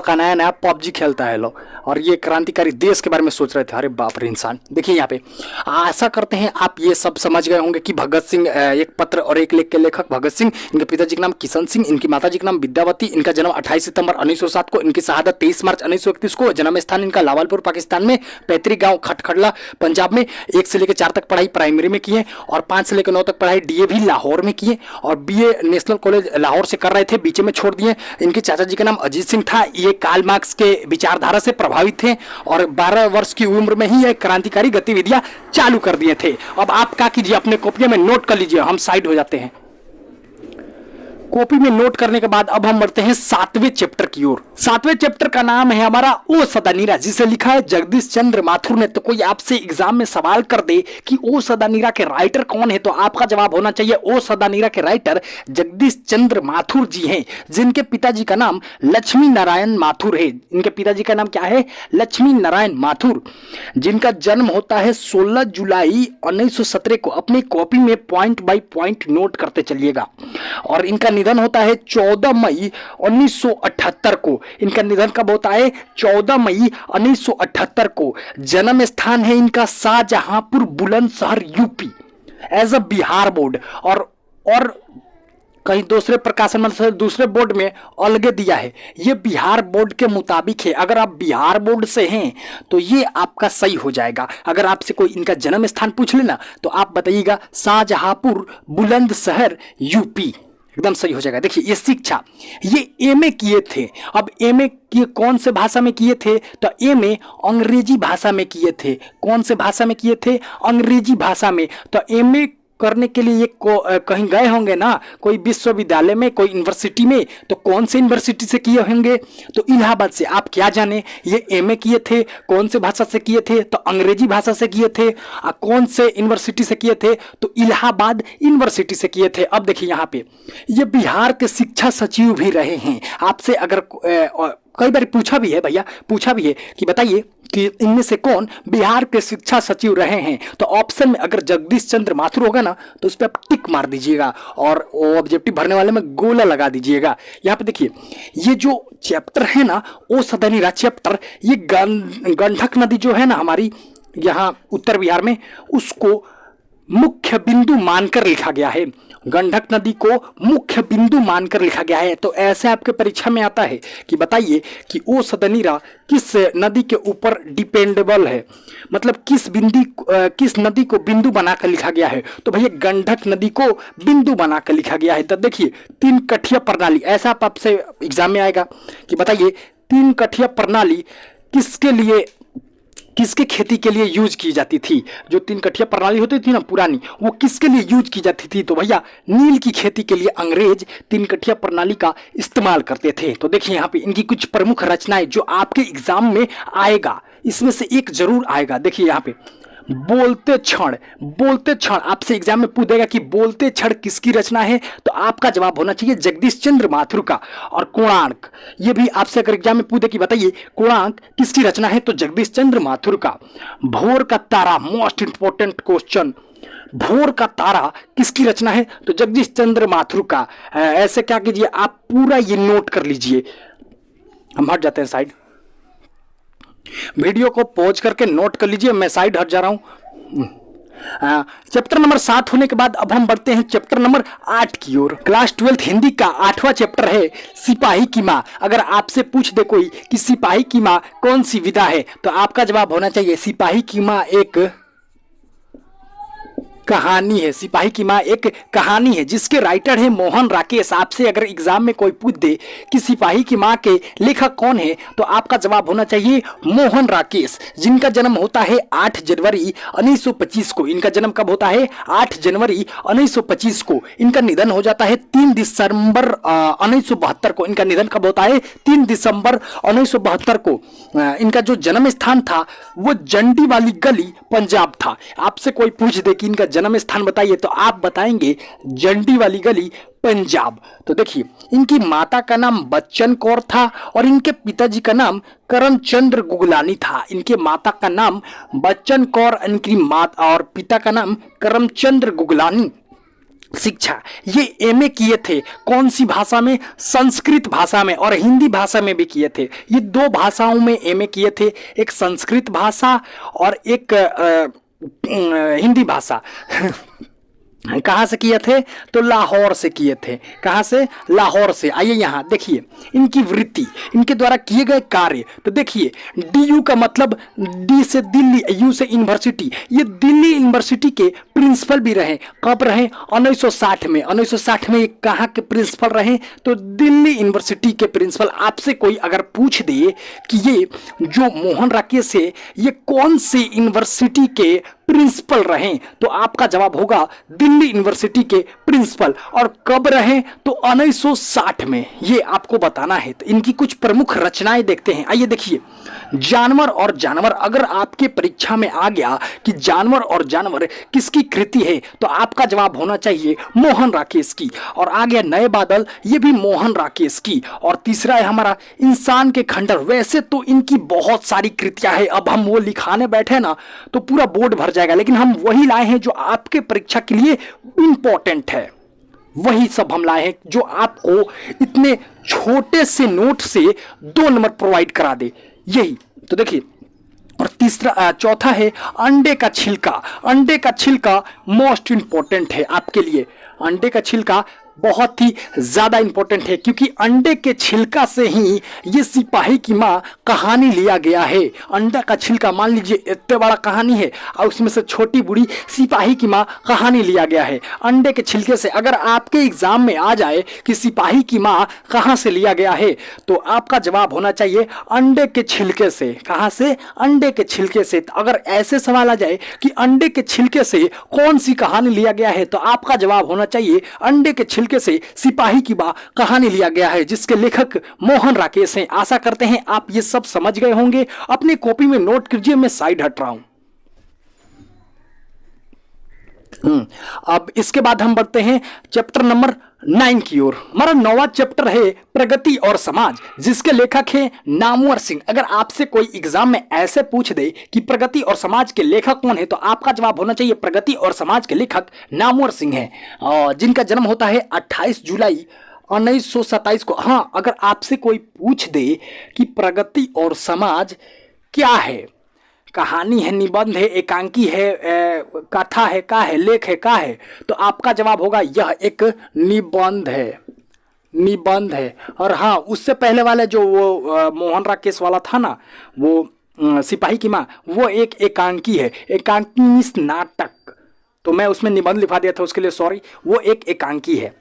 का नया पबजी खेलता है लोग, और ये क्रांतिकारी देश के बारे में सोच रहे थे। अरे बाप रे इंसान। देखिए यहाँ पे आशा करते हैं आप ये सब समझ गए होंगे कि भगत सिंह एक पत्र और एक लेख के लेखक भगत सिंह, इनके पिताजी का नाम किशन सिंह, इनकी माताजी का नाम विद्यावती, इनका जन्म 28 सितंबर 1907 को, इनकी शहादत 23 मार्च 1931 को, जन्म स्थान इनका लावलपुर पाकिस्तान में, पैतृक गाँव खटखड़ला पंजाब में। 1 से लेकर 4 तक पढ़ाई प्राइमरी में किए और 5 से लेकर 9 तक पढ़ाई डीएवी लाहौर में किए। और बीए नेशनल कॉलेज लाहौर से कर रहे थे, बीच में छोड़ दिए। इनके चाचा जी का नाम अजीत सिंह था। ये कार्ल मार्क्स के विचारधारा से प्रभावित थे और 12 वर्ष की उम्र में ही ये क्रांतिकारी गतिविधियां चालू कर दिए थे। अब आप क्या कीजिए, अपने कॉपी में नोट कर लीजिए, हम साइड हो जाते हैं। कॉपी में नोट करने के बाद अब हम बढ़ते हैं 7वें चैप्टर की ओर। 7वें चैप्टर का नाम है हमारा ओ सदा नीरा, जिसे लिखा है जगदीश चंद्र माथुर ने। तो कोई आपसे एग्जाम में सवाल कर दे कि ओ सदा नीरा के राइटर कौन है, तो आपका जवाब होना चाहिए ओ सदा नीरा के राइटर जगदीश चंद्र माथुर जी हैं, जिनके पिताजी का नाम लक्ष्मी नारायण माथुर है। इनके पिताजी का नाम क्या है? लक्ष्मी नारायण माथुर, जिनका जन्म होता है 16 जुलाई 1917 को। अपनी कॉपी में पॉइंट बाय पॉइंट नोट करते चलिएगा। और इनका निधन होता है 14 मई 1978 को। इनका निधन कब होता है? 14 मई 1978 को। जन्म स्थान है इनका Shahjahanpur, Bulandshahr, UP. As a Bihar board और कहीं दूसरे प्रकाशन मतलब दूसरे बोर्ड में अलग दिया है। ये बिहार बोर्ड के मुताबिक है। अगर आप बिहार बोर्ड से हैं तो ये आपका सही हो जाएगा। अगर आपसे कोई इनका जन्म स्थान पूछ लेना तो आप बताइएगा शाहजहांपुर, बुलंदशहर, यूपी, एकदम सही हो जाएगा। देखिए ये शिक्षा, ये एमए किए थे। अब एमए किए कौन से भाषा में किए थे? तो एमए अंग्रेजी भाषा में किए थे। कौन से भाषा में किए थे? अंग्रेजी भाषा में। तो एमए करने के लिए ये कहीं गए होंगे ना, कोई विश्वविद्यालय में, कोई यूनिवर्सिटी में। तो कौन से यूनिवर्सिटी से किए होंगे? तो इलाहाबाद से। आप क्या जाने ये एमए किए थे, कौन से भाषा से किए थे? तो अंग्रेजी भाषा से किए थे। कौन से यूनिवर्सिटी से किए थे? तो इलाहाबाद यूनिवर्सिटी से किए थे। अब देखिए यहाँ पे ये बिहार के शिक्षा सचिव भी रहे हैं। आपसे अगर कई बार पूछा भी है भैया, पूछा भी है कि बताइए कि इनमें से कौन बिहार के शिक्षा सचिव रहे हैं? तो ऑप्शन में अगर जगदीश चंद्र माथुर होगा ना तो उस पर आप टिक मार दीजिएगा और ऑब्जेक्टिव भरने वाले में गोला लगा दीजिएगा। यहाँ पे देखिए ये जो चैप्टर है ना, ओ सदनीरा चैप्टर, ये गंडक नदी जो है ना हमारी यहाँ उत्तर बिहार में, उसको मुख्य बिंदु मानकर लिखा गया है। गंडक नदी को मुख्य बिंदु मानकर लिखा गया है। तो ऐसे आपके परीक्षा में आता है कि बताइए कि ओ सदनीरा किस नदी के ऊपर डिपेंडेबल है, मतलब किस नदी को बिंदु बनाकर लिखा गया है? तो भैया गंडक नदी को बिंदु बनाकर लिखा गया है। तो देखिए तीन कठिया प्रणाली, ऐसा आपसे एग्जाम में आएगा कि बताइए तीन कठिया प्रणाली किसके खेती के लिए यूज की जाती थी? जो तीन कठिया प्रणाली होती थी ना पुरानी, वो किसके लिए यूज की जाती थी? तो भैया नील की खेती के लिए अंग्रेज तीन कठिया प्रणाली का इस्तेमाल करते थे। तो देखिए यहाँ पे इनकी कुछ प्रमुख रचनाएं जो आपके एग्जाम में आएगा, इसमें से एक जरूर आएगा। देखिए यहाँ पे बोलते क्षण आपसे एग्जाम में पूछेगा कि बोलते क्षण किसकी रचना है? तो आपका जवाब होना चाहिए जगदीश चंद्र माथुर का। और कोणार्क, ये भी आपसे अगर एग्जाम में पूछे कि बताइए कोणार्क किसकी रचना है? तो जगदीश चंद्र माथुर का। भोर का तारा, मोस्ट इंपॉर्टेंट क्वेश्चन, भोर का तारा किसकी रचना है? तो जगदीश चंद्र माथुर का। ऐसे क्या कीजिए आप पूरा ये नोट कर लीजिए। हम हट जाते हैं साइड, वीडियो को पॉज करके नोट कर लीजिए, मैं साइड हट जा रहा हूं। चैप्टर नंबर 7 होने के बाद अब हम बढ़ते हैं चैप्टर नंबर 8 की ओर। क्लास 12 हिंदी का 8वां चैप्टर है सिपाही की माँ। अगर आपसे पूछ दे कोई कि सिपाही की माँ कौन सी विधा है, तो आपका जवाब होना चाहिए सिपाही की माँ एक कहानी है। सिपाही की माँ एक कहानी है जिसके राइटर है मोहन राकेश। आपसे अगर एग्जाम में कोई पूछ दे कि सिपाही की माँ के लेखक कौन है, तो आपका जवाब होना चाहिए मोहन राकेश, जिनका जन्म होता है 8 जनवरी 1925 को। इनका जन्म कब होता है? 8 जनवरी 1925 को। इनका निधन हो जाता है 3 दिसंबर 1972 को। इनका निधन कब होता है? 3 दिसंबर 1972 को। इनका जो जन्म स्थान था वो जंडी वाली गली, पंजाब था। आपसे कोई पूछ दे कि इनका जन्म स्थान बताइए, तो आप बताएंगे जंडी वाली गली, पंजाब। तो देखिए इनकी माता का नाम बच्चन कौर था और इनके पिताजी का नाम करमचंद्र गुगलानी था। इनके माता का नाम बच्चन कौर, इनकी माता और पिता का नाम करमचंद्र गुगलानी। शिक्षा, ये एमए किए थे कौन सी भाषा में? संस्कृत भाषा में, और हिंदी भाषा में भी किए थे। ये 2 भाषाओं में एमए किए थे, एक संस्कृत भाषा और एक हिंदी भाषा। कहाँ से किए थे? तो लाहौर से किए थे। कहाँ से? लाहौर से। आइए यहाँ देखिए इनकी वृत्ति, इनके द्वारा किए गए कार्य। तो देखिए DU का मतलब डी से दिल्ली, यू से यूनिवर्सिटी। ये दिल्ली यूनिवर्सिटी के प्रिंसिपल भी रहे। कब रहे? 1960 में। 1960 में ये कहाँ के प्रिंसिपल रहे? तो दिल्ली यूनिवर्सिटी के प्रिंसिपल। आपसे कोई अगर पूछ दे कि ये जो मोहन राकेश है ये कौन से यूनिवर्सिटी के प्रिंसिपल रहे, तो आपका जवाब होगा दिल्ली यूनिवर्सिटी के प्रिंसिपल। और कब रहे? तो 1960 में। ये आपको बताना है। तो इनकी कुछ प्रमुख रचनाएं देखते हैं। आइए देखिए जानवर और जानवर। अगर आपके परीक्षा में आ गया कि जानवर और जानवर किसकी कृति है, तो आपका जवाब होना चाहिए मोहन राकेश की। और आ गया नए बादल, ये भी मोहन राकेश की। और तीसरा है हमारा इंसान के खंडहर। वैसे तो इनकी बहुत सारी कृतियां हैं, अब हम वो लिखाने बैठे ना तो पूरा बोर्ड भर जाएगा, लेकिन हम वही लाए हैं जो आपके परीक्षा के लिए इंपॉर्टेंट है, वही सब हम लाए हैं जो आपको इतने छोटे से नोट से 2 नंबर प्रोवाइड करा दे। यही तो देखिए। और तीसरा चौथा है अंडे का छिलका। अंडे का छिलका मोस्ट इंपॉर्टेंट है आपके लिए। अंडे का छिलका बहुत ही ज्यादा इंपॉर्टेंट है, क्योंकि अंडे के छिलका से ही ये सिपाही की माँ कहानी लिया गया है। अंडा का छिलका, मान लीजिए इतने बड़ा कहानी है और उसमें से छोटी बूढ़ी सिपाही की माँ कहानी लिया गया है। अंडे के छिलके से अगर आपके एग्जाम में आ जाए कि सिपाही की माँ कहाँ से लिया गया है, तो आपका जवाब होना चाहिए अंडे के छिलके से। कहाँ से? अंडे के छिलके से। अगर ऐसे सवाल आ जाए कि अंडे के छिलके से कौन सी कहानी लिया गया है, तो आपका जवाब होना चाहिए अंडे के छिलके से सिपाही की मां कहानी लिया गया है, जिसके लेखक मोहन राकेश हैं। आशा करते हैं आप ये सब समझ गए होंगे। अपनी कॉपी में नोट कीजिए, मैं साइड हट रहा हूं। अब इसके बाद हम बढ़ते हैं चैप्टर नंबर 9 की ओर। हमारा 9वां चैप्टर है प्रगति और समाज, जिसके लेखक हैं नामवर सिंह। अगर आपसे कोई एग्जाम में ऐसे पूछ दे कि प्रगति और समाज के लेखक कौन है, तो आपका जवाब होना चाहिए प्रगति और समाज के लेखक नामवर सिंह हैं, जिनका जन्म होता है 28 जुलाई 1927 को। हाँ, अगर आपसे कोई पूछ दे कि प्रगति और समाज क्या है, कहानी है, निबंध है, एकांकी है, कथा है, का है, लेख है, का है, तो आपका जवाब होगा यह एक निबंध है। निबंध है। और हाँ, उससे पहले वाले जो वो मोहन राकेश वाला था ना, वो सिपाही की माँ, वो एक एकांकी है। एकांकी मीन्स नाटक, तो मैं उसमें निबंध लिखा दिया था, उसके लिए सॉरी। वो एक एकांकी है।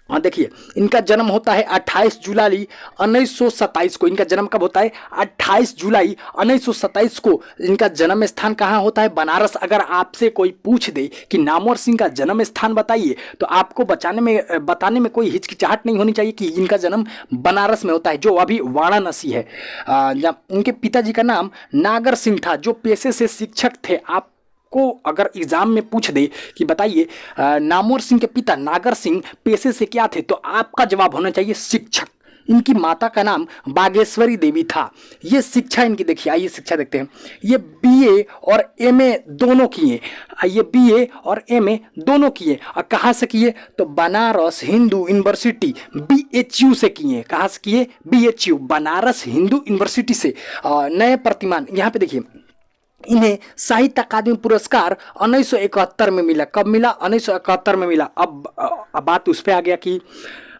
हाँ देखिए, इनका जन्म होता है 28 जुलाई 1927 को। इनका जन्म कब होता है? 28 जुलाई 1927 को। इनका जन्म स्थान कहाँ होता है? बनारस। अगर आपसे कोई पूछ दे कि नामवर सिंह का जन्म स्थान बताइए, तो आपको बताने में कोई हिचकिचाहट नहीं होनी चाहिए कि इनका जन्म बनारस में होता है, जो अभी वाराणसी है। इनके पिताजी का नाम नागर सिंह था, जो पेशे से शिक्षक थे। आप को अगर एग्जाम में पूछ दे कि बताइए नामवर सिंह के पिता नागर सिंह पेशे से क्या थे, तो आपका जवाब होना चाहिए शिक्षक। इनकी माता का नाम बागेश्वरी देवी था। ये शिक्षा इनकी देखिए, आइए शिक्षा देखते हैं। ये बीए और एमए दोनों किए। ये बीए और एमए दोनों किए। और कहाँ से किए? तो बनारस हिंदू यूनिवर्सिटी बीएचयू से किए। कहाँ से किए? बीएचयू, बनारस हिंदू यूनिवर्सिटी से। नए प्रतिमान, यहाँ पे देखिए, इन्हें साहित्य अकादमी पुरस्कार 1971 में मिला। कब मिला? 1971 में मिला। अब बात उस पर आ गया कि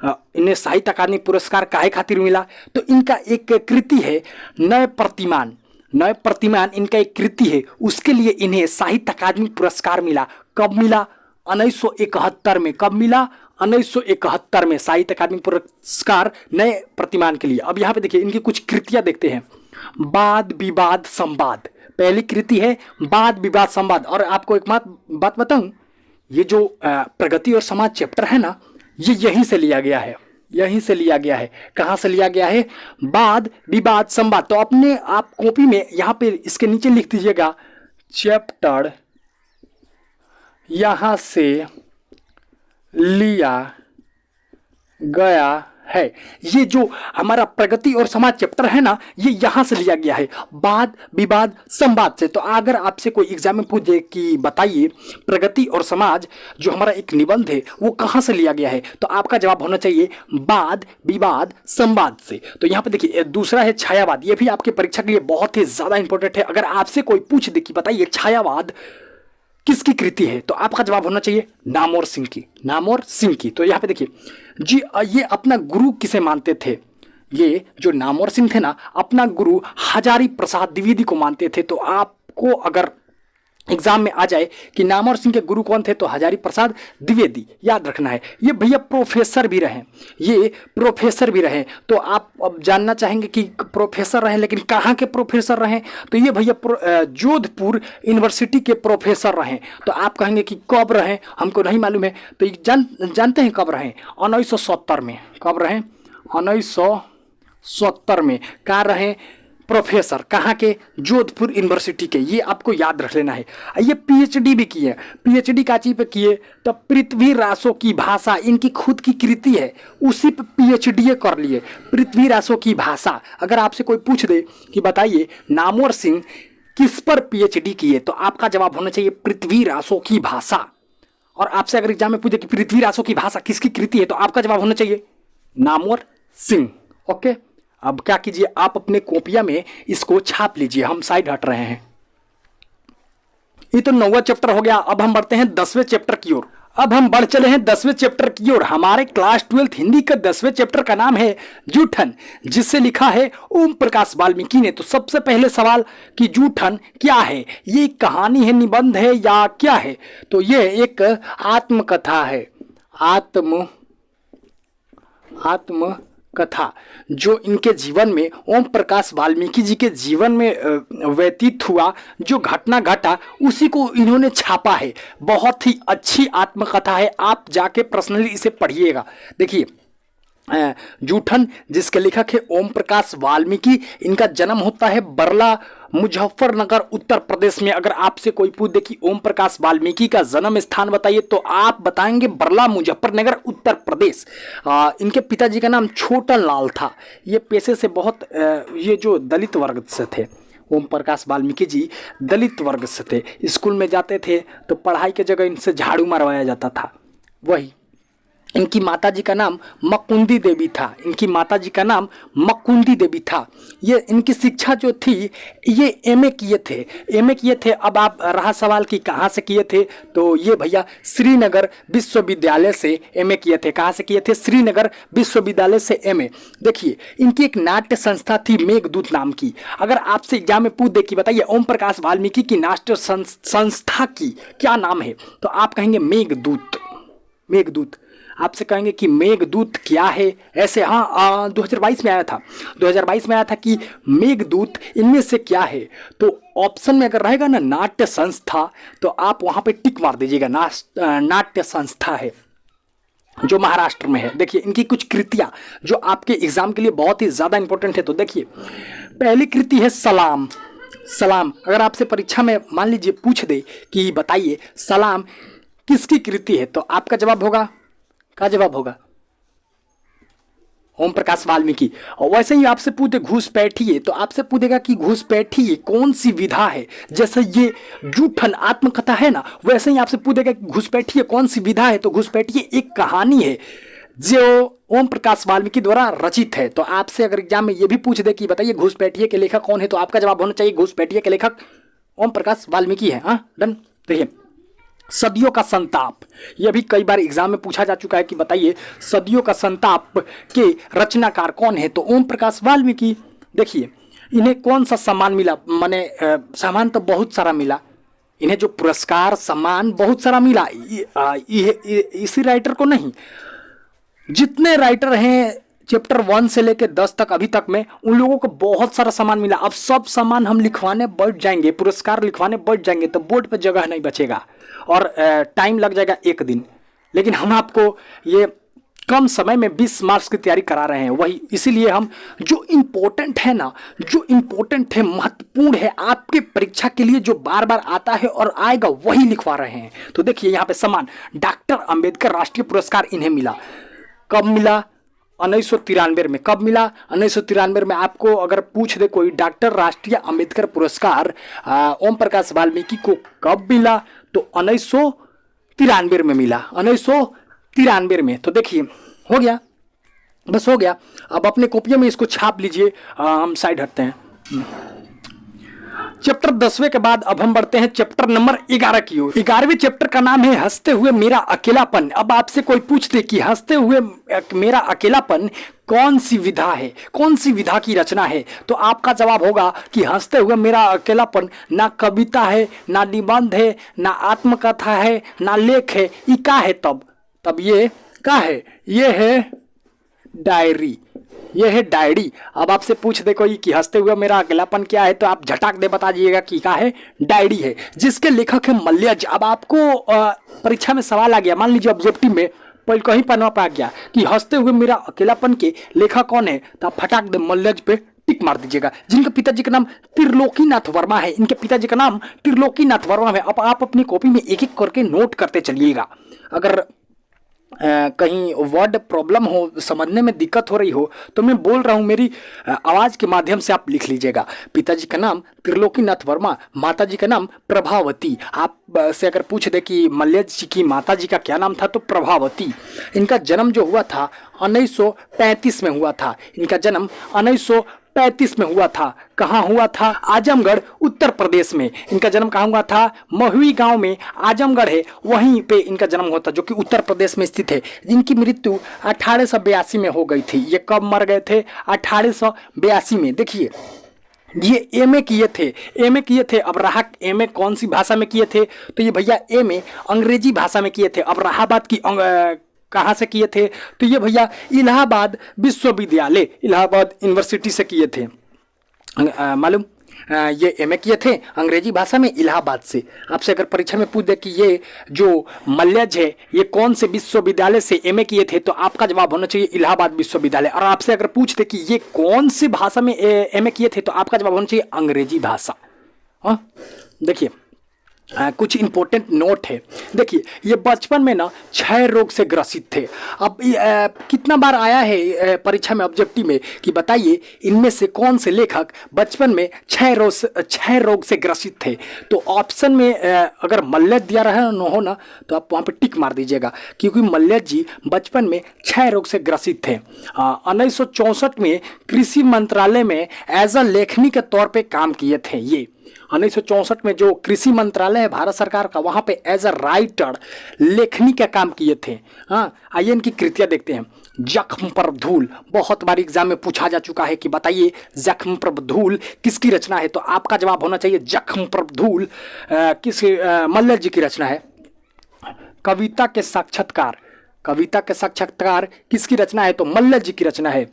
इन्हें साहित्य अकादमी पुरस्कार काहे खातिर मिला, तो इनका एक कृति है नए प्रतिमान। नए प्रतिमान इनका एक कृति है, उसके लिए इन्हें साहित्य अकादमी पुरस्कार मिला। कब मिला? 1971 में। कब मिला? 1971 में साहित्य अकादमी पुरस्कार नए प्रतिमान के लिए। अब यहाँ पे देखिए, इनकी कुछ कृतियां देखते हैं। वाद विवाद संवाद पहली कृति है, वाद विवाद संवाद। और आपको एक बात बताऊं, ये जो प्रगति और समाज चैप्टर है ना, ये यहीं से लिया गया है। यहीं से लिया गया है। कहाँ से लिया गया है? वाद विवाद संवाद। तो अपने आप कॉपी में यहाँ पे इसके नीचे लिख दीजिएगा, चैप्टर यहां से लिया गया है। ये जो हमारा प्रगति और समाज चैप्टर है ना, ये यहां से लिया गया है, वाद विवाद संवाद से। तो अगर आपसे कोई एग्जाम में पूछे कि बताइए प्रगति और समाज जो हमारा एक निबंध है, वो कहां से लिया गया है, तो आपका जवाब होना चाहिए वाद विवाद संवाद से। तो यहाँ पे देखिए, दूसरा है छायावाद। ये भी आपके परीक्षा के लिए बहुत ही ज्यादा इंपॉर्टेंट है। अगर आपसे कोई पूछ दे कि बताइए छायावाद किसकी कृति है, तो आपका जवाब होना चाहिए नामवर सिंह की। नामवर सिंह की। तो यहाँ पे देखिए जी, ये अपना गुरु किसे मानते थे? ये जो नामवर सिंह थे ना, अपना गुरु हजारी प्रसाद द्विवेदी को मानते थे। तो आपको अगर एग्जाम में आ जाए कि नामवर सिंह के गुरु कौन थे, तो हजारी प्रसाद द्विवेदी याद रखना है। ये भैया प्रोफेसर भी रहे, ये प्रोफेसर भी रहे। तो आप अब जानना चाहेंगे कि प्रोफेसर रहे, लेकिन कहाँ के प्रोफेसर रहे, तो ये भैया जोधपुर यूनिवर्सिटी के प्रोफेसर रहे। तो आप कहेंगे कि कब रहे, हमको नहीं मालूम है। तो जानते हैं कब रहे? 1970 में। कब रहे? 1970 में। कहाँ रहे? प्रोफेसर। कहाँ के? जोधपुर यूनिवर्सिटी के। ये आपको याद रख लेना है। ये पीएचडी भी किए। पीएचडी काची पे किए? तो पृथ्वी रासो की भाषा, इनकी खुद की कृति है, उसी पे पीएचडी कर लिए। पृथ्वी रासो की भाषा। अगर आपसे कोई पूछ दे कि बताइए नामवर सिंह किस पर पीएचडी किए, तो आपका जवाब होना चाहिए पृथ्वी रासो की भाषा। और आपसे अगर एग्जाम में पूछे कि पृथ्वीरासों की भाषा किसकी कृति है, तो आपका जवाब होना चाहिए नामवर सिंह। ओके, अब क्या कीजिए, आप अपने कॉपिया में इसको छाप लीजिए, हम साइड हट रहे हैं। ये तो 9वां चैप्टर हो गया। अब हम बढ़ते हैं 10वें चैप्टर की ओर। अब हम बढ़ चले हैं 10वें चैप्टर की ओर। हमारे क्लास 12 हिंदी का 10वें चैप्टर का नाम है जूठन, जिसे लिखा है ओम प्रकाश वाल्मीकि ने। तो सबसे पहले सवाल कि जूठन क्या है? ये एक कहानी है, निबंध है, या क्या है? तो ये एक आत्मकथा है, आत्मकथा जो इनके जीवन में, ओम प्रकाश वाल्मीकि जी के जीवन में व्यतीत हुआ, जो घटना घटा उसी को इन्होंने छापा है। बहुत ही अच्छी आत्मकथा है, आप जाके पर्सनली इसे पढ़िएगा। देखिए, जूठन जिसके लेखक है ओम प्रकाश वाल्मीकि, इनका जन्म होता है बरला, मुजफ्फरनगर, उत्तर प्रदेश में। अगर आपसे कोई पूछ दे कि ओम प्रकाश वाल्मीकि का जन्म स्थान बताइए, तो आप बताएंगे बरला, मुजफ्फरनगर, उत्तर प्रदेश। इनके पिताजी का नाम छोटन लाल था। ये पेशे से बहुत ये जो दलित वर्ग से थे, ओम प्रकाश वाल्मीकि जी दलित वर्ग से थे। स्कूल में जाते थे तो पढ़ाई के जगह इनसे झाड़ू मरवाया जाता था। वही इनकी माताजी का नाम मकुंदी देवी था, इनकी माताजी का नाम मकुंदी देवी था। ये इनकी शिक्षा जो थी, ये एमए किए थे। अब आप रहा सवाल कि कहाँ से किए थे, तो ये भैया श्रीनगर विश्वविद्यालय से एमए किए थे। कहाँ से किए थे? श्रीनगर विश्वविद्यालय से एमए। देखिए, इनकी एक नाट्य संस्था थी मेघदूत नाम की। अगर आपसे एग्जाम में पूछ दे कि बताइए ओम प्रकाश वाल्मीकि की नाट्य संस्था की क्या नाम है, तो आप कहेंगे मेघदूत। आपसे कहेंगे कि मेघदूत क्या है ऐसे। हाँ, 2022 में आया था कि मेघदूत इनमें से क्या है। तो ऑप्शन में अगर रहेगा ना नाट्य संस्था, तो आप वहां पे टिक मार दीजिएगा, नाट्य संस्था है जो महाराष्ट्र में है। देखिए, इनकी कुछ कृतियां जो आपके एग्जाम के लिए बहुत ही ज्यादा इंपॉर्टेंट है। तो देखिए, पहली कृति है सलाम। अगर आपसे परीक्षा में मान लीजिए पूछ दे कि बताइए सलाम किसकी कृति है, तो आपका जवाब होगा, क्या जवाब होगा? ओम प्रकाश वाल्मीकि। और वैसे ही आपसे पूछे घुसपैठी है, तो आपसे पूछेगा कि घुसपैठी कौन सी विधा है। जैसे ये जूठन आत्मकथा है ना, वैसे ही आपसे पूछेगा कि घुसपैठी कौन सी विधा है, तो घुसपैठी एक कहानी है जो ओम प्रकाश वाल्मीकि द्वारा रचित है। तो आपसे अगर एग्जाम में ये भी पूछ दे कि बताइए घुसपैठी के लेखक कौन है, तो आपका जवाब होना चाहिए घुसपैठी के लेखक ओम प्रकाश वाल्मीकि है। हाँ, डन। देखिए, सदियों का संताप, यह भी कई बार एग्जाम में पूछा जा चुका है कि बताइए सदियों का संताप के रचनाकार कौन है, तो ओम प्रकाश वाल्मीकि। देखिए, इन्हें कौन सा सम्मान मिला? माने सम्मान तो बहुत सारा मिला, इन्हें जो पुरस्कार सम्मान बहुत सारा मिला। इसी राइटर को नहीं, जितने राइटर हैं चैप्टर 1 से लेकर 10 तक अभी तक में, उन लोगों को बहुत सारा सामान मिला। अब सब सामान हम लिखवाने बैठ जाएंगे, पुरस्कार लिखवाने बैठ जाएंगे, तो बोर्ड पे जगह नहीं बचेगा और टाइम लग जाएगा 1 दिन। लेकिन हम आपको ये कम समय में 20 मार्क्स की तैयारी करा रहे हैं। वही इसीलिए हम जो इम्पोर्टेंट है ना, जो इम्पोर्टेंट है, महत्वपूर्ण है आपके परीक्षा के लिए, जो बार बार आता है और आएगा, वही लिखवा रहे हैं। तो देखिए यहाँ पे सम्मान डॉक्टर अंबेडकर राष्ट्रीय पुरस्कार इन्हें मिला। कब मिला? 1993 में। कब मिला? 1993 में। आपको अगर पूछ दे कोई डॉक्टर राष्ट्रीय अंबेडकर पुरस्कार ओम प्रकाश वाल्मीकि को कब मिला, तो 1993 में मिला, 1993 में। तो देखिए, हो गया, बस हो गया। अब अपने कॉपियों में इसको छाप लीजिए, हम साइड हटते हैं। चैप्टर 10वें के बाद अब हम बढ़ते हैं चैप्टर नंबर 11 की ओर। 11वें चैप्टर का नाम है हंसते हुए मेरा अकेलापन। अब आपसे कोई पूछते कि हंसते हुए मेरा अकेलापन कौन सी विधा है, कौन सी विधा की रचना है, तो आपका जवाब होगा कि हंसते हुए मेरा अकेलापन ना कविता है, ना निबंध है, ना आत्मकथा है, ना लेख है। ये क्या है? तब ये क्या है? ये है डायरी, ये है डायरी। अब आपसे पूछ दे कोई कि हंसते हुए मेरा अकेलापन क्या है, तो आप झटाक दे बता दीजिएगा कि क्या है? डायरी है, जिसके लेखक है मल्यज। अब आपको परीक्षा में सवाल आ गया, मान लीजिए ऑब्जेक्टिव में पहले कहीं पन्ना पा गया कि हंसते हुए मेरा अकेलापन के लेखक कौन है, तो आप फटाक दे मल्यज पे टिक मार दीजिएगा। जिनके पिताजी का नाम त्रिलोकीनाथ वर्मा है, इनके पिताजी का नाम त्रिलोकीनाथ वर्मा है। अब आप अपनी कॉपी में एक एक करके नोट करते चलिएगा। अगर कहीं वर्ड प्रॉब्लम हो, समझने में दिक्कत हो रही हो, तो मैं बोल रहा हूँ, मेरी आवाज़ के माध्यम से आप लिख लीजिएगा। पिताजी का नाम त्रिलोकीनाथ वर्मा, माताजी का नाम प्रभावती। आप से अगर पूछ दे कि मल्ल जी की माताजी का क्या नाम था, तो प्रभावती। इनका जन्म जो हुआ था 1935 में हुआ था। इनका जन्म 1935 में हुआ था। कहाँ हुआ था? आजमगढ़, उत्तर प्रदेश में। इनका जन्म कहाँ हुआ था? महुई गांव में, आजमगढ़ है, वहीं पे इनका जन्म हुआ था, जो कि उत्तर प्रदेश में स्थित है। इनकी मृत्यु 1882 में हो गई थी। ये कब मर गए थे? 1882 में। देखिए, ये एमए किए थे, एमए किए थे। अब रहा एमए कौन सी भाषा में किए थे, तो ये भैया एमए अंग्रेजी भाषा में किए थे। अब इलाहाबाद की कहाँ से किए थे, तो ये भैया इलाहाबाद विश्वविद्यालय, इलाहाबाद यूनिवर्सिटी से किए थे। मालूम, ये एमए किए थे अंग्रेजी भाषा में इलाहाबाद से। आपसे अगर परीक्षा में पूछ दे कि ये जो मल्लज है ये कौन से विश्वविद्यालय से एमए किए थे, तो आपका जवाब होना चाहिए इलाहाबाद विश्वविद्यालय। और आपसे अगर पूछ दे कि ये कौन सी भाषा में एमए किए थे, तो आपका जवाब होना चाहिए अंग्रेजी भाषा। हाँ, देखिए, कुछ इंपॉर्टेंट नोट है। देखिए, ये बचपन में ना क्षय रोग से ग्रसित थे। अब कितना बार आया है परीक्षा में, ऑब्जेक्टिव में, कि बताइए इनमें से कौन से लेखक बचपन में क्षय रोग से ग्रसित थे। तो ऑप्शन में अगर मल्ल दिया रहा हो ना, तो आप वहाँ पे टिक मार दीजिएगा, क्योंकि मल्ल जी बचपन में क्षय रोग से ग्रसित थे। 1964 में कृषि मंत्रालय में एज अ लेखनी के तौर पे काम किए थे। ये 1964 में जो कृषि मंत्रालय है भारत सरकार का, वहां पे एज अ राइटर लेखनी का काम किए थे। हाँ, आइए इनकी कृतियां देखते हैं। जख्म पर धूल, बहुत बार एग्जाम में पूछा जा चुका है कि बताइए जख्म पर धूल किसकी रचना है, तो आपका जवाब होना चाहिए जख्म पर धूल किस मल्ल जी की रचना है। कविता के साक्षात्कार, कविता के साक्षात्कार किसकी रचना है, तो मल्ल जी की रचना है।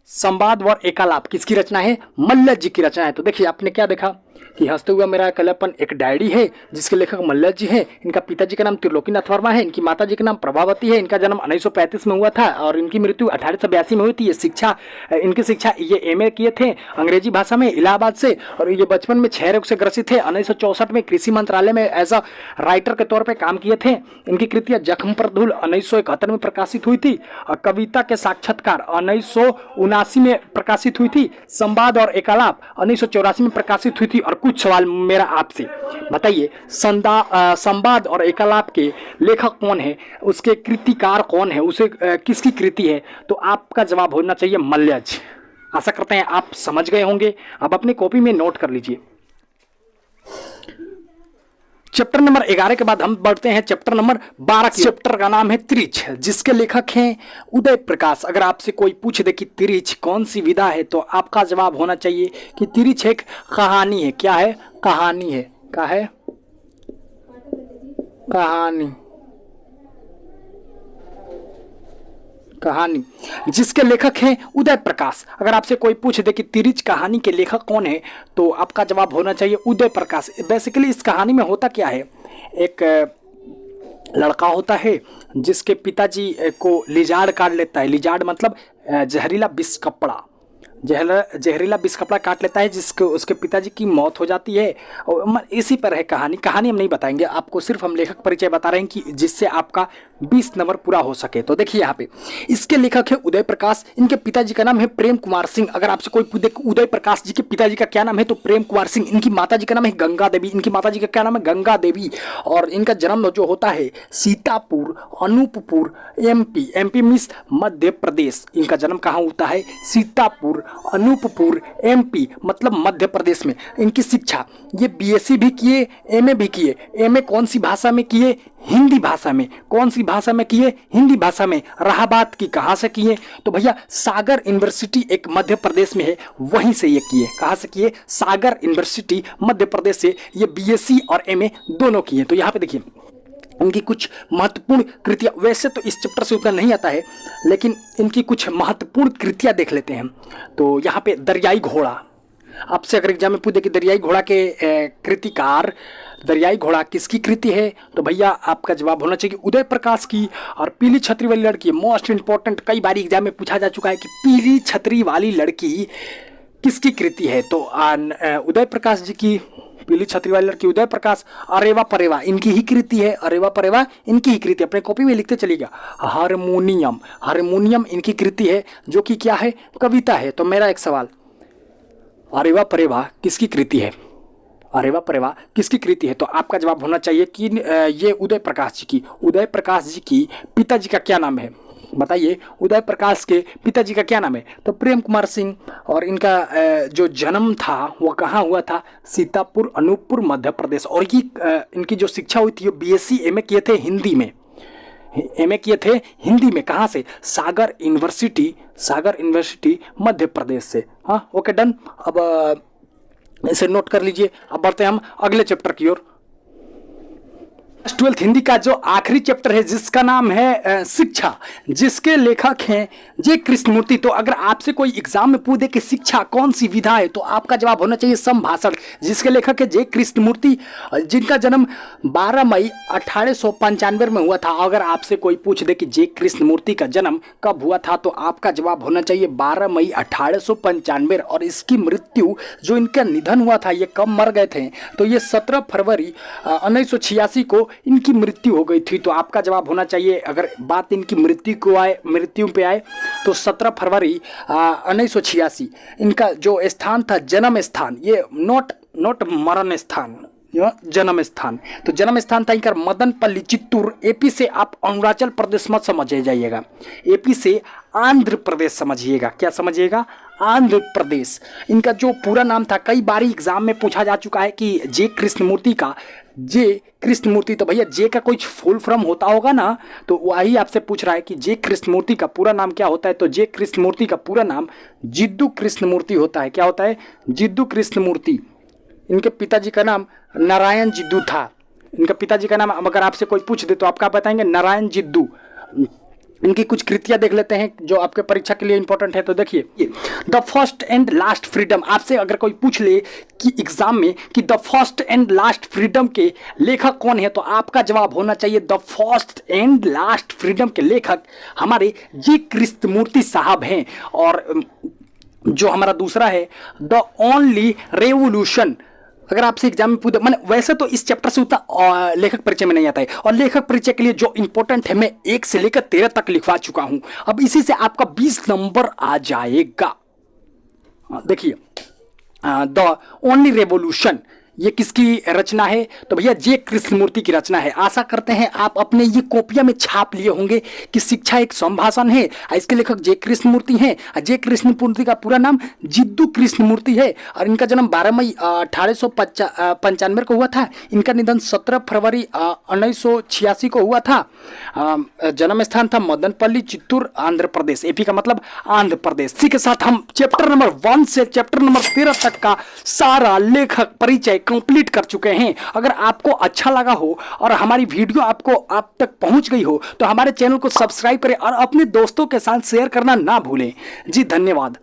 संवाद व एकालाप किसकी रचना है, मल्ल जी की रचना है। तो देखिए, आपने क्या देखा कि हंसते हुए मेरा कलापन एक डायरी है जिसके लेखक मल्ल जी हैं। इनका पिताजी का नाम त्रिलोकीनाथ वर्मा है, इनकी माताजी का नाम प्रभावती है। इनका जन्म 1935 में हुआ था और इनकी मृत्यु 1882 में हुई थी। ये शिक्षा, इनकी शिक्षा ये एमए किए थे अंग्रेजी भाषा में इलाहाबाद से, और ये बचपन में क्षय रोग से ग्रसित थे। 1964 में कृषि मंत्रालय में एज अ राइटर के तौर पर काम किए थे। इनकी कृतियां जख्म पर धूल 1971 में प्रकाशित हुई थी, और कविता के साक्षात्कार 1979 में प्रकाशित हुई थी। संवाद और एकालाप 1984 में प्रकाशित हुई थी। और कुछ सवाल मेरा आपसे, बताइए संवाद और एकालाप के लेखक कौन है, उसके कृतिकार कौन है, उसे किसकी कृति है, तो आपका जवाब होना चाहिए मल्लज। आशा करते हैं आप समझ गए होंगे। अब अपनी कॉपी में नोट कर लीजिए। चैप्टर नंबर 11 के बाद हम बढ़ते हैं चैप्टर नंबर 12। चैप्टर का नाम है त्रिच, जिसके लेखक हैं उदय प्रकाश। अगर आपसे कोई पूछ दे कि त्रिच कौन सी विधा है, तो आपका जवाब होना चाहिए कि त्रिच एक कहानी है। क्या है? कहानी है। क्या है? कहानी, कहानी, जिसके लेखक हैं उदय प्रकाश। अगर आपसे कोई पूछ दे कि तिरिच कहानी के लेखक कौन है, तो आपका जवाब होना चाहिए उदय प्रकाश। बेसिकली इस कहानी में होता क्या है, एक लड़का होता है जिसके पिताजी को लिजार्ड काट लेता है। लिजार्ड मतलब जहरीला विष कपड़ा, जहरीला विष कपड़ा काट लेता है, जिसको उसके पिताजी की मौत हो जाती है। और इसी पर है कहानी। कहानी हम नहीं बताएंगे आपको, सिर्फ हम लेखक परिचय बता रहे हैं कि जिससे आपका 20 नंबर पूरा हो सके। तो देखिए यहाँ पे इसके लेखक है उदय प्रकाश। इनके पिताजी का नाम है प्रेम कुमार सिंह। अगर आपसे कोई पूछे उदय प्रकाश जी के पिताजी का क्या नाम है, तो प्रेम कुमार सिंह। इनकी माताजी का नाम है गंगा देवी। इनकी माताजी का क्या नाम है? गंगा देवी। और इनका जन्म जो होता है Sitapur, Anuppur, MP. MP means Madhya Pradesh. इनका जन्म कहाँ होता है? सीतापुर, अनूपपुर, एमपी मतलब मध्य प्रदेश में। इनकी शिक्षा, ये बीएससी भी किए, एमए भी किए। एमए कौन सी भाषा में किए? हिंदी भाषा में। कौन सी भाषा में किए? हिंदी भाषा में। इलाहाबाद की कहाँ से किए? तो भैया सागर यूनिवर्सिटी एक मध्य प्रदेश में है, वहीं से ये किए। कहाँ से किए? सागर यूनिवर्सिटी मध्य प्रदेश से ये बीएससी और एमए दोनों किए। तो यहाँ पे देखिए इनकी कुछ महत्वपूर्ण कृतियां, वैसे तो इस चैप्टर से उतना नहीं आता है, लेकिन इनकी कुछ महत्वपूर्ण कृतियां देख लेते हैं। तो यहाँ पे दरियाई घोड़ा, आपसे अगर एग्जाम में पूछे कि दरियाई घोड़ा के कृतिकार, दरियाई घोड़ा किसकी कृति है, तो भैया आपका जवाब होना चाहिए उदय प्रकाश की। और पीली छतरी वाली लड़की, मोस्ट इंपॉर्टेंट, कई बार एग्जाम में पूछा जा चुका है कि पीली छतरी वाली लड़की किसकी कृति है, तो उदय प्रकाश जी की पीली छतरी वाले लड़की उदय प्रकाश, अरेवा परेवा इनकी ही कृति है, अरेवा परेवा इनकी ही कृति, अपने कॉपी में लिखते चलिएगा। हारमोनियम, हारमोनियम इनकी कृति है जो कि क्या है, कविता है। तो मेरा एक सवाल, अरेवा परेवा किसकी कृति है, अरेवा परेवा किसकी कृति है? तो आपका जवाब होना चाहिए कि ये उदय प्रकाश जी की। उदय प्रकाश जी की पिताजी का क्या नाम है, बताइए, उदय प्रकाश के पिताजी का क्या नाम है? तो प्रेम कुमार सिंह। और इनका जो जन्म था वो कहाँ हुआ था, सीतापुर, अनूपपुर, मध्य प्रदेश। और ये इनकी जो शिक्षा हुई थी, BSc MA किए थे हिंदी में, MA किए थे हिंदी में। कहाँ से? सागर यूनिवर्सिटी, सागर यूनिवर्सिटी मध्य प्रदेश से। हाँ, ओके, डन। अब इसे नोट कर लीजिए। अब बढ़ते हैं हम अगले चैप्टर की ओर। 12th हिंदी का जो आखिरी चैप्टर है जिसका नाम है शिक्षा, जिसके लेखक हैं जे कृष्णमूर्ति। तो अगर आपसे कोई एग्जाम में पूछे कि शिक्षा कौन सी विधा है, तो आपका जवाब होना चाहिए संभाषण, जिसके लेखक है जे कृष्णमूर्ति, जिनका जन्म 12 मई 1895 में हुआ था। अगर आपसे कोई पूछ दे कि जे कृष्णमूर्ति का जन्म कब हुआ था, तो आपका जवाब होना चाहिए 12 मई 1895। और इसकी मृत्यु, जो इनका निधन हुआ था, ये कब मर गए थे, तो ये 17 फरवरी 1986 को इनकी मृत्यु हो गई थी। तो आपका जवाब होना चाहिए, अगर बात इनकी मृत्यु पे आए, तो 17 फरवरी 1986 इनका जो स्थान था, जन्म स्थान, ये नोट मरण स्थान, जन्म स्थान, तो जन्म स्थान था इनका मदनपल्ली, चित्तूर। AP से आप अरुणाचल प्रदेश मत समझ जाइएगा, AP से आंध्र प्रदेश समझिएगा। क्या समझिएगा? आंध्र प्रदेश। इनका जो पूरा नाम था, कई बार एग्जाम में पूछा जा चुका है कि जे कृष्णमूर्ति का, जे कृष्णमूर्ति, तो भैया जे का कोई फुल फॉर्म होता होगा ना, तो वही आपसे पूछ रहा है कि जे कृष्णमूर्ति का पूरा नाम क्या होता है। तो जे कृष्णमूर्ति का पूरा नाम जिद्दू कृष्णमूर्ति होता है। क्या होता है? जिद्दू कृष्णमूर्ति। इनके पिताजी का नाम नारायण जिद्दू था। इनके पिताजी का नाम अगर आपसे कोई पूछ दे तो आपका बताएंगे नारायण जिद्दू। इनकी कुछ कृतियां देख लेते हैं जो आपके परीक्षा के लिए इंपॉर्टेंट है। तो देखिए, the first and last freedom. आपसे अगर कोई पूछ ले कि एग्जाम में कि the first and last freedom के लेखक कौन है, तो आपका जवाब होना चाहिए the first and last freedom के लेखक हमारे जे कृष्णमूर्ति साहब हैं। और जो हमारा दूसरा है द ओनली रेवोल्यूशन, अगर आपसे एग्जाम में पूछे, मैंने वैसे तो इस चैप्टर से उतना लेखक परिचय में नहीं आता है, और लेखक परिचय के लिए जो इंपॉर्टेंट है मैं 1 से लेकर 13 तक लिखवा चुका हूं। अब इसी से आपका 20 नंबर आ जाएगा। देखिए, द ओनली रेवोल्यूशन ये किसकी रचना है? तो भैया जे कृष्णमूर्ति की रचना है। आशा करते हैं आप अपने ये कॉपियां में छाप लिए होंगे कि शिक्षा एक संभाषण है। इसके लेखक जे कृष्णमूर्ति हैं। जे कृष्णमूर्ति का पूरा नाम जिद्दू कृष्णमूर्ति है, और इनका जन्म 12 मई 1895 को हुआ था। इनका निधन 17 फरवरी 1986 को हुआ था। जन्म स्थान था मदनपल्ली, चित्तूर, आंध्र प्रदेश। AP का मतलब आंध्र प्रदेश। इसी के साथ हम चैप्टर नंबर 1 से चैप्टर नंबर 13 तक का सारा लेखक परिचय कंप्लीट कर चुके हैं। अगर आपको अच्छा लगा हो और हमारी वीडियो आपको आप तक पहुंच गई हो, तो हमारे चैनल को सब्सक्राइब करें और अपने दोस्तों के साथ शेयर करना ना भूलें। जी धन्यवाद।